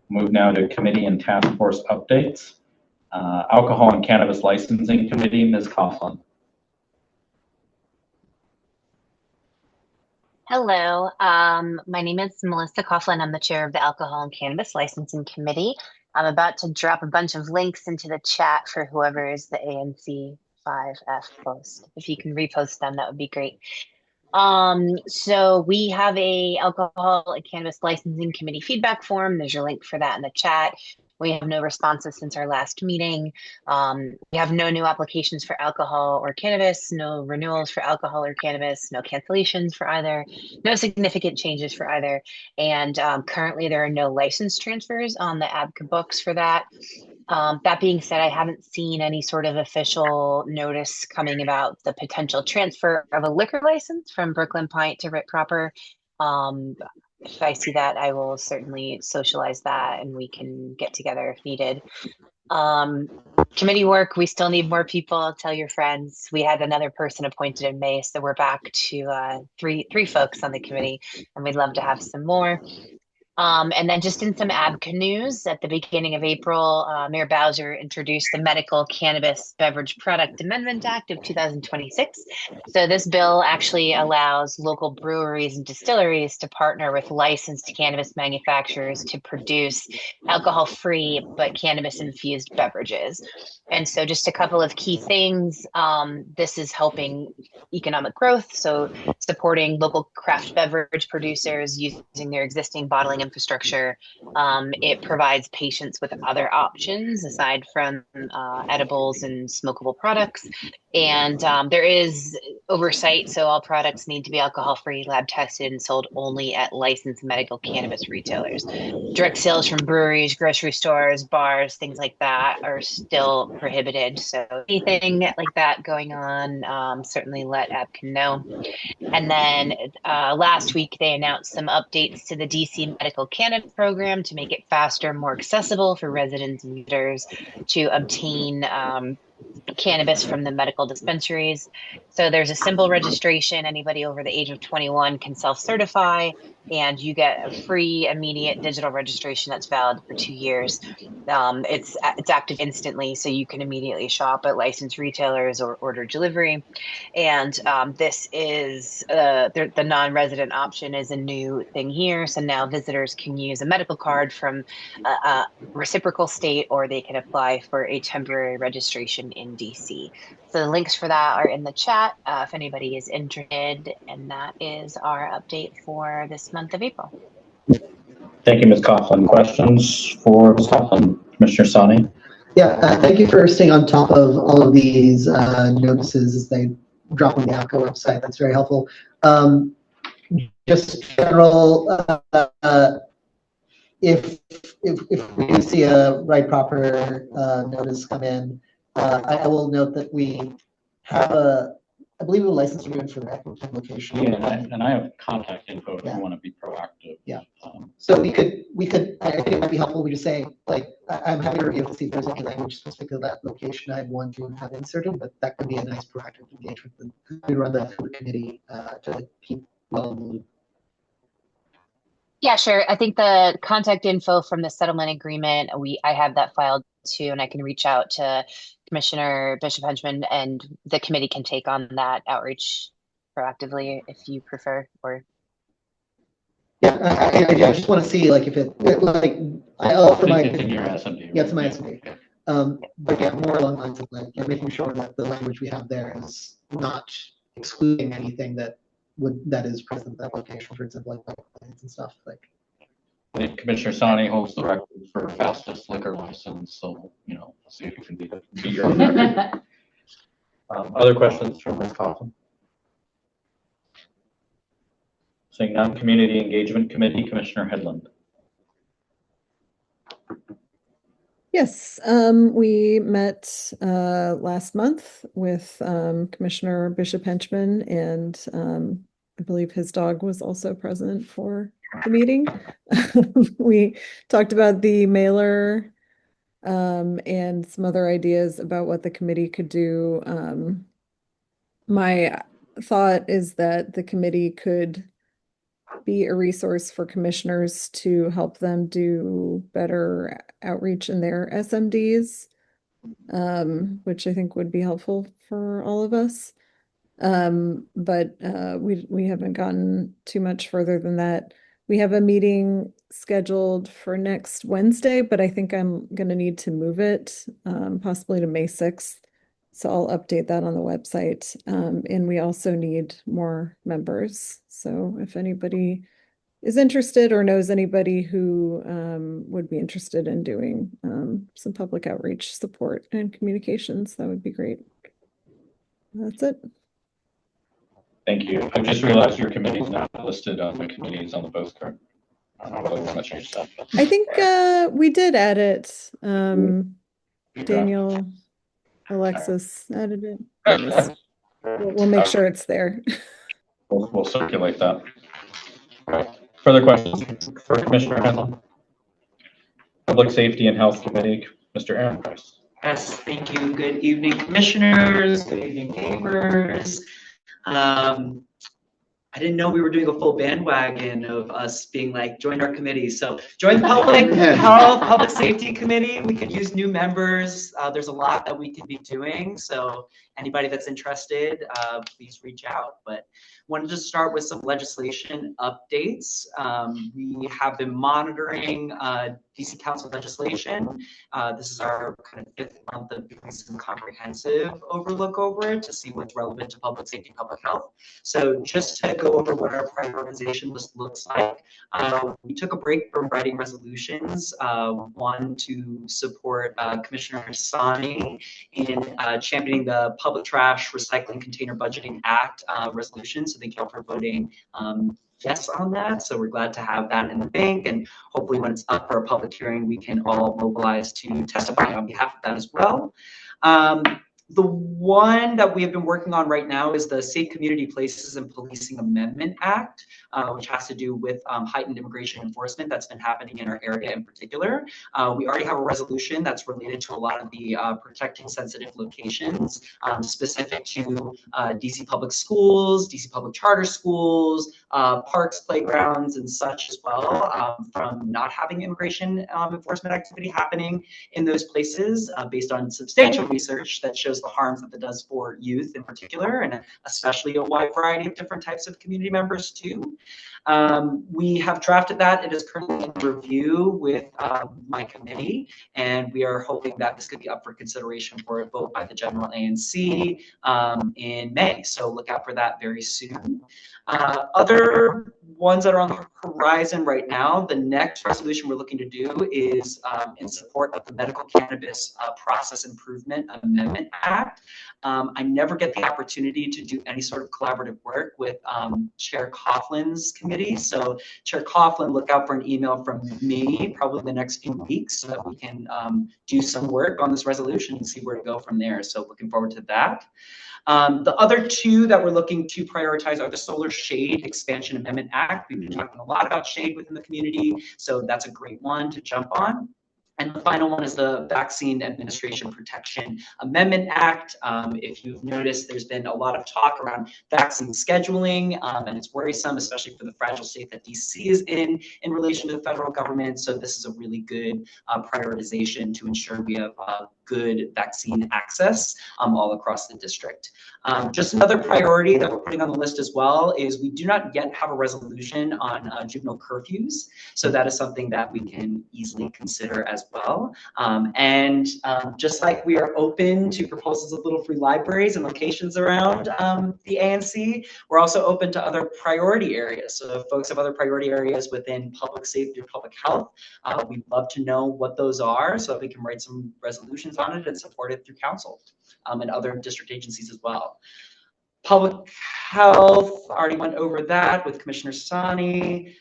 Move now to committee and task force updates. Alcohol and Cannabis Licensing Committee, Ms. Coughlin. Hello, my name is Melissa Coughlin. I'm the chair of the Alcohol and Cannabis Licensing Committee. I'm about to drop a bunch of links into the chat for whoever is the ANC 5F post. If you can repost them, that would be great. So we have a Alcohol and Cannabis Licensing Committee feedback form. There's your link for that in the chat. We have no responses since our last meeting. We have no new applications for alcohol or cannabis, no renewals for alcohol or cannabis, no cancellations for either, no significant changes for either. And currently there are no license transfers on the ABCA books for that. That being said, I haven't seen any sort of official notice coming about the potential transfer of a liquor license from Brooklyn Pint to Writ Proper. If I see that, I will certainly socialize that and we can get together if needed. Committee work, we still need more people. Tell your friends. We had another person appointed in May, so we're back to three folks on the committee, and we'd love to have some more. And then just in some ABCA news, at the beginning of April, Mayor Bowser introduced the Medical Cannabis Beverage Product Amendment Act of 2026. So this bill actually allows local breweries and distilleries to partner with licensed cannabis manufacturers to produce alcohol-free but cannabis-infused beverages. And so just a couple of key things. This is helping economic growth, so supporting local craft beverage producers using their existing bottling infrastructure. It provides patients with other options aside from edibles and smokable products. And there is oversight, so all products need to be alcohol-free, lab tested, and sold only at licensed medical cannabis retailers. Direct sales from breweries, grocery stores, bars, things like that are still prohibited. So anything like that going on, certainly let ABCA know. And then last week, they announced some updates to the DC Medical Cannabis Program to make it faster, more accessible for residents and visitors to obtain cannabis from the medical dispensaries. So there's a simple registration. Anybody over the age of 21 can self-certify, and you get a free immediate digital registration that's valid for 2 years. It's active instantly, so you can immediately shop at licensed retailers or order delivery. And this is the non-resident option is a new thing here. So now visitors can use a medical card from a reciprocal state, or they can apply for a temporary registration in DC. So the links for that are in the chat if anybody is interested. And that is our update for this month of April. Thank you, Ms. Coughlin. Questions for Ms. Coughlin? Commissioner Sani? Yeah, thank you for staying on top of all of these notices as they drop on the APCO website. That's very helpful. Just general, if we do see a right proper notice come in, I will note that we have I believe a license agreement for the Equipment location. Yeah, and I have contact info if you want to be proactive. Yeah. So we could, I think it might be helpful, we just say, like, I'm happy to review to see if there's any language specific to that location I'd want to have inserted, but that could be a nice proactive engagement. We run the committee to keep well in the loop. Yeah, sure. I think the contact info from the settlement agreement, I have that filed too, and I can reach out to Commissioner Bishop Henchman, and the committee can take on that outreach proactively if you prefer. Or yeah, I just want to see like if like I'll for my it's in your SMD. Yeah, it's my SMD. But yeah, more along the lines of like making sure that the language we have there is not excluding anything that is present at that location, for example, like pipelines and stuff like. Commissioner Sani holds the record for fastest liquor license, so see if you can beat your own record. Other questions from Ms. Coughlin? Seeing none, Community Engagement Committee, Commissioner Headland. Yes, we met last month with Commissioner Bishop Henchman, and I believe his dog was also present for the meeting. We talked about the mailer and some other ideas about what the committee could do. My thought is that the committee could be a resource for commissioners to help them do better outreach in their SMDs, which I think would be helpful for all of us. But we haven't gotten too much further than that. We have a meeting scheduled for next Wednesday, but I think I'm going to need to move it, possibly to May 6th. So I'll update that on the website. And we also need more members. So if anybody is interested or knows anybody who would be interested in doing some public outreach support and communications, that would be great. That's it. Thank you. I just realized your committee is not listed on the committees on the postcard. I don't know whether we want to change that. I think we did add it. Daniel, Alexis added it. We'll make sure it's there. We'll circulate that. Right. Further questions for Commissioner Henlon? Public Safety and Health Committee, Mr. Aaron Price. Yes, thank you. Good evening, commissioners. Good evening, neighbors. I didn't know we were doing a full bandwagon of us being like, join our committee. So join the Public Health, Public Safety Committee. We could use new members. There's a lot that we could be doing. So anybody that's interested, please reach out. But wanted to start with some legislation updates. We have been monitoring DC Council legislation. This is our kind of 5th month of doing some comprehensive overlook over it to see what's relevant to public safety, public health. So just to go over what our prioritization list looks like, we took a break from writing resolutions. One to support Commissioner Sani in championing the Public Trash Recycling Container Budgeting Act resolution. So thank you all for voting yes on that. So we're glad to have that in the bank, and hopefully when it's up for a public hearing, we can all mobilize to testify on behalf of that as well. The one that we have been working on right now is the Safe Community Places and Policing Amendment Act, which has to do with heightened immigration enforcement that's been happening in our area in particular. We already have a resolution that's related to a lot of the protecting sensitive locations, specific to DC public schools, DC public charter schools, parks, playgrounds, and such as well, from not having immigration enforcement activity happening in those places, based on substantial research that shows the harms that it does for youth in particular, and especially a wide variety of different types of community members too. We have drafted that. It is currently in review with my committee, and we are hoping that this could be up for consideration for a vote by the general ANC in May. So look out for that very soon. Other ones that are on the horizon right now, the next resolution we're looking to do is in support of the Medical Cannabis Process Improvement Amendment Act. I never get the opportunity to do any sort of collaborative work with Chair Coughlin's committee. So Chair Coughlin, look out for an email from me probably the next few weeks so that we can do some work on this resolution and see where to go from there. So looking forward to that. The other two that we're looking to prioritize are the Solar Shade Expansion Amendment Act. We've been talking a lot about shade within the community, so that's a great one to jump on. And the final one is the Vaccine Administration Protection Amendment Act. If you've noticed, there's been a lot of talk around vaccine scheduling, and it's worrisome, especially for the fragile state that DC is in relation to the federal government. So this is a really good prioritization to ensure we have good vaccine access all across the district. Just another priority that we're putting on the list as well is we do not yet have a resolution on juvenile curfews. So that is something that we can easily consider as well. Just like we are open to proposals of little free libraries and locations around the ANC, we're also open to other priority areas. So if folks have other priority areas within public safety or public health, we'd love to know what those are so that we can write some resolutions on it and support it through council and other district agencies as well. Public health, already went over that with Commissioner Sani.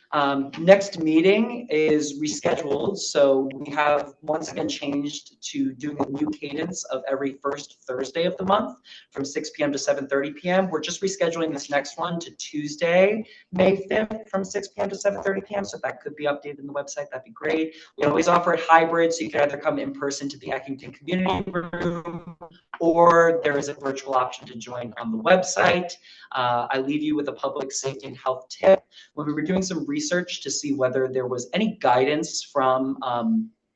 Next meeting is rescheduled. So we have once again changed to doing a new cadence of every first Thursday of the month from 6 p.m. to 7:30 p.m. We're just rescheduling this next one to Tuesday, May 5th from 6 p.m. to 7:30 p.m. So if that could be updated in the website, that'd be great. We always offer it hybrid, so you can either come in person to the Eckington Community Room, or there is a virtual option to join on the website. I leave you with a public safety and health tip. When we were doing some research to see whether there was any guidance from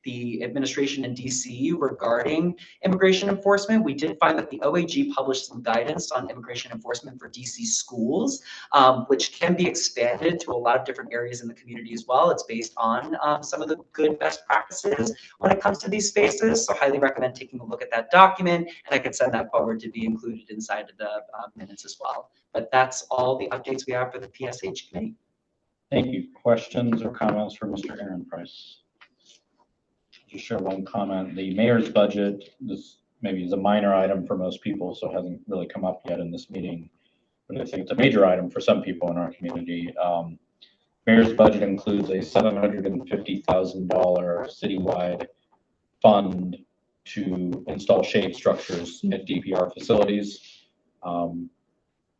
the administration in DC regarding immigration enforcement, we did find that the OAG published some guidance on immigration enforcement for DC schools, which can be expanded to a lot of different areas in the community as well. It's based on some of the good best practices when it comes to these spaces. So highly recommend taking a look at that document, and I could send that forward to be included inside of the minutes as well. But that's all the updates we have for the PSH committee. Thank you. Questions or comments for Mr. Aaron Price? Just share one comment. The mayor's budget, this maybe is a minor item for most people, so it hasn't really come up yet in this meeting, but I think it's a major item for some people in our community. Mayor's budget includes a $750,000 citywide fund to install shade structures at DPR facilities.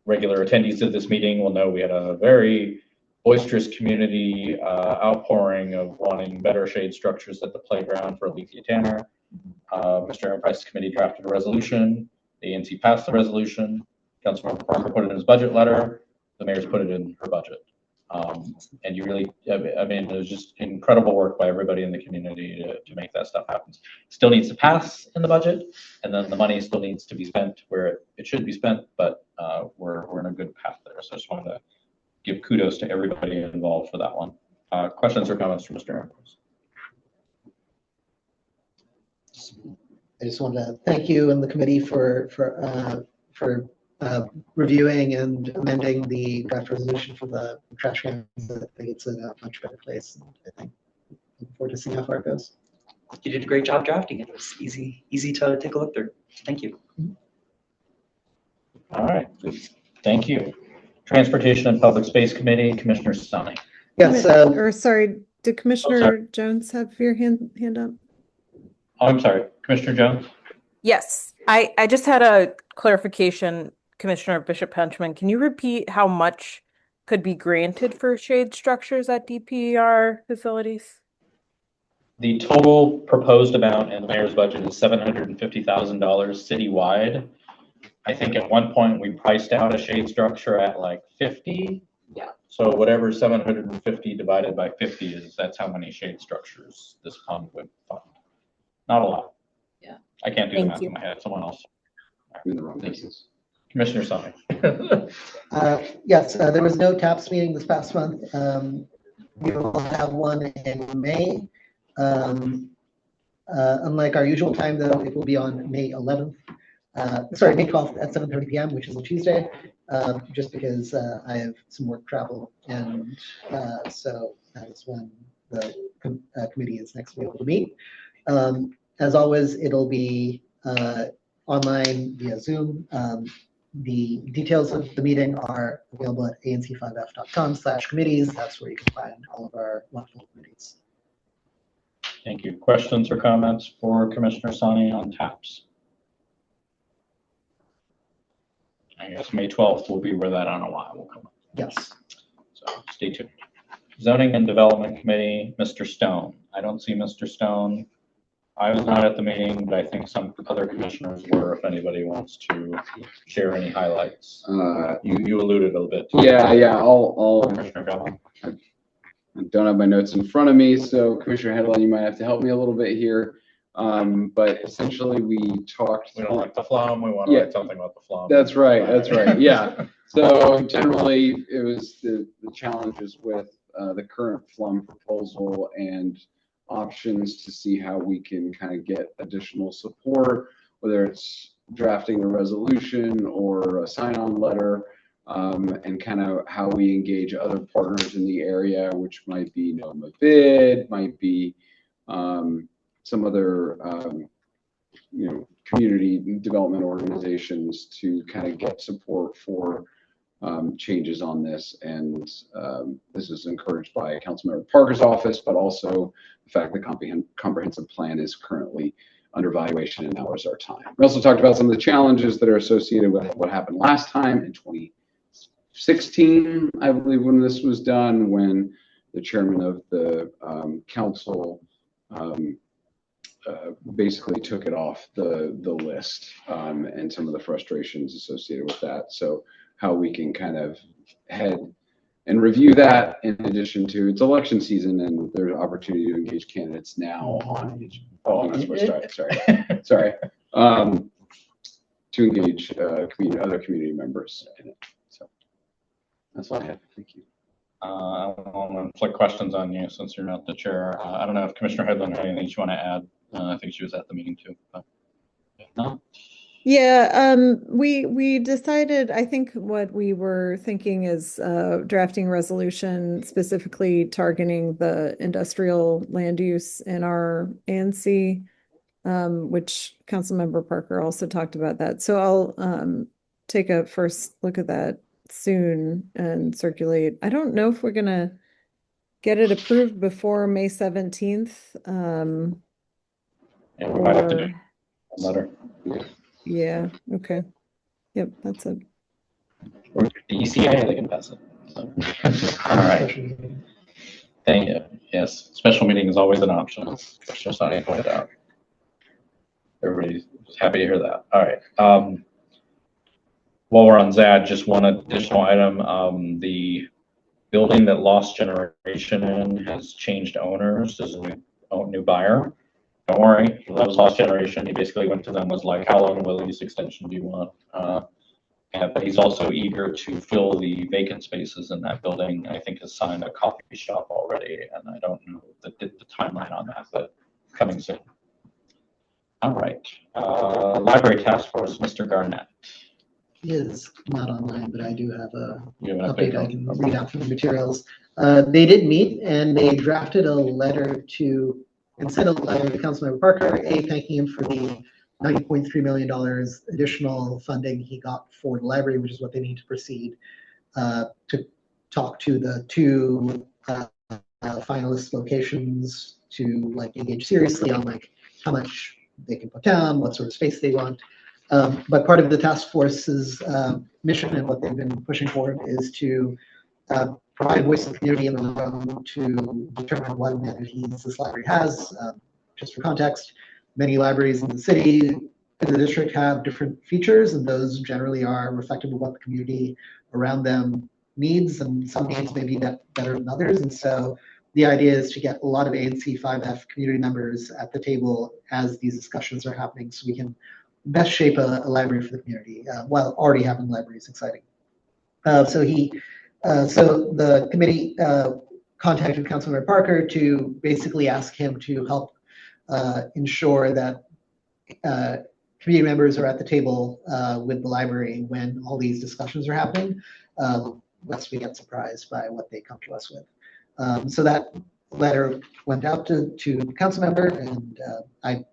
Regular attendees of this meeting will know we had a very boisterous community outpouring of wanting better shade structures at the playground for Alethea Tanner. Mr. Aaron Price's committee drafted a resolution. The ANC passed the resolution. Councilmember Parker put it in his budget letter. The mayor's put it in her budget. And you really, I mean, it was just incredible work by everybody in the community to make that stuff happen. Still needs to pass in the budget, and then the money still needs to be spent where it should be spent, but we're in a good path there. So I just wanted to give kudos to everybody involved for that one. Questions or comments from Mr. Aaron? I just want to thank you and the committee for reviewing and amending the draft resolution for the trash cans. I think it's in a much better place. I think looking forward to seeing how far it goes. You did a great job drafting it. It was easy to take a look through. Thank you. All right, thank you. Transportation and Public Space Committee, Commissioner Sani. Yes. Or sorry, did Commissioner Jones have your hand up? Oh, I'm sorry, Commissioner Jones? Yes. I just had a clarification, Commissioner Bishop Henchman. Can you repeat how much could be granted for shade structures at DPR facilities? The total proposed amount in the mayor's budget is $750,000 citywide. I think at one point we priced out a shade structure at like 50. Yeah. So whatever 750 divided by 50 is, that's how many shade structures this fund would fund. Not a lot. Yeah. I can't do the Thank math you. in my head. Someone else. I'm in the wrong business. Commissioner Sonic. Yes, there was no TAPS meeting this past month. We will have one in May. Unlike our usual time, though, it will be on May 11th. Sorry, May 12th at 7:30 p.m., which is a Tuesday, just because I have some work travel, and so that is when the committee is next able to meet. As always, it'll be online via Zoom. The details of the meeting are available at anc5f.com/committees. That's where you can find all of our wonderful committees. Thank you. Questions or comments for Commissioner Sani on TAPS? I guess May 12th will be where that NOI will come up. Yes. So stay tuned. Zoning and Development Committee, Mr. Stone. I don't see Mr. Stone. I was not at the meeting, but I think some other commissioners were, if anybody wants to share any highlights. You alluded a little bit to Yeah, I'll Commissioner Gellman. I don't have my notes in front of me, so Commissioner Headline, you might have to help me a little bit here. But essentially we talked. We don't like the flum. We want to write something about the flum. That's right. That's right. Yeah. So generally it was the challenges with the current flum proposal and options to see how we can kind of get additional support, whether it's drafting a resolution or a sign-on letter, and kind of how we engage other partners in the area, which might be NOMA Bid, might be some other community development organizations to kind of get support for changes on this. And this is encouraged by Councilmember Parker's office, but also the fact that the comprehensive plan is currently under evaluation, and now is our time. We also talked about some of the challenges that are associated with what happened last time in 2016, I believe, when this was done, when the chairman of the council basically took it off the list, and some of the frustrations associated with that. So how we can kind of head and review that, in addition to it's election season and there's opportunity to engage candidates now on. Oh, that's where sorry. To engage other community members in it. So that's all I have. Thank you. I'll inflict questions on you since you're not the chair. I don't know if Commissioner Headland had anything you want to add. I think she was at the meeting too. But if not. Yeah, we decided, I think what we were thinking is drafting a resolution specifically targeting the industrial land use in our ANC, which Councilmember Parker also talked about that. So I'll take a first look at that soon and circulate. I don't know if we're gonna get it approved before May 17th. Yeah, we might have to do a letter. Yeah, okay. Yep, that's it. Or the ECA, they can pass it. So. All right. Thank you. Yes, special meeting is always an option. Commissioner Sani pointed out. Everybody's happy to hear that. All right. While we're on ZAD, just one additional item. The building that Lost Generation in has changed owners. There's a new buyer. Don't worry, that was Lost Generation. He basically went to them, was like, how long will lease extension do you want? But he's also eager to fill the vacant spaces in that building. I think has signed a coffee shop already, and I don't know the timeline on that, but coming soon. All right. Library Task Force, Mr. Garnett. He is not online, but I do have a You have an update I can read out from the materials. They did meet and they drafted a letter to, and sent a letter to Councilmember Parker, thanking him for the $90.3 million additional funding he got for the library, which is what they need to proceed to talk to the two finalist locations to like engage seriously on like how much they can put down, what sort of space they want. But part of the task force's mission and what they've been pushing forward is to provide a voice to the community in the room to determine what amenities this library has. Just for context, many libraries in the city, in the district, have different features, and those generally are reflective of what the community around them needs, and some needs may be better than others. And so the idea is to get a lot of ANC 5F community members at the table as these discussions are happening, so we can best shape a library for the community while already having libraries exciting. So the committee contacted Councilmember Parker to basically ask him to help ensure that community members are at the table with the library when all these discussions are happening, lest we get surprised by what they come to us with. So that letter went out to the council member, and I'm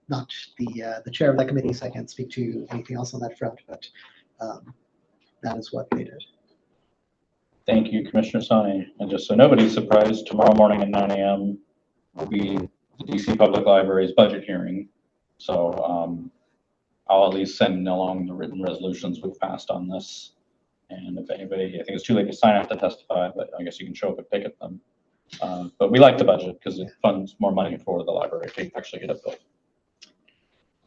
not the chair of that committee, so I can't speak to anything else on that front, but that is what they did. Thank you, Commissioner Sani. And just so nobody's surprised, tomorrow morning at 9 a.m. will be the DC Public Library's budget hearing. So I'll at least send along the written resolutions we've passed on this. And if anybody, I think it's too late to sign up to testify, but I guess you can show up and picket them. But we like the budget because it funds more money for the library to actually get it built.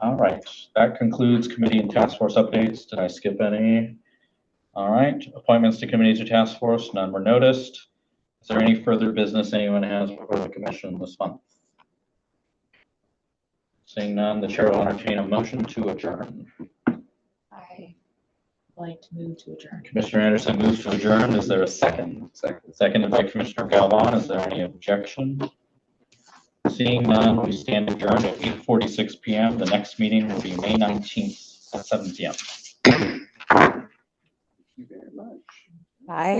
All right, that concludes committee and task force updates. Did I skip any? All right, appointments to committees or task force, none were noticed. Is there any further business anyone has before the commission this month? Seeing none, the chair will entertain a motion to adjourn. I would like to move to adjourn. Commissioner Anderson moves to adjourn. Is there a second? Seconded by Commissioner Galvan. Is there any objection? Seeing none, we stand adjourned at 8:46 p.m. The next meeting will be May 19th at 7 p.m. Thank you very much. Bye.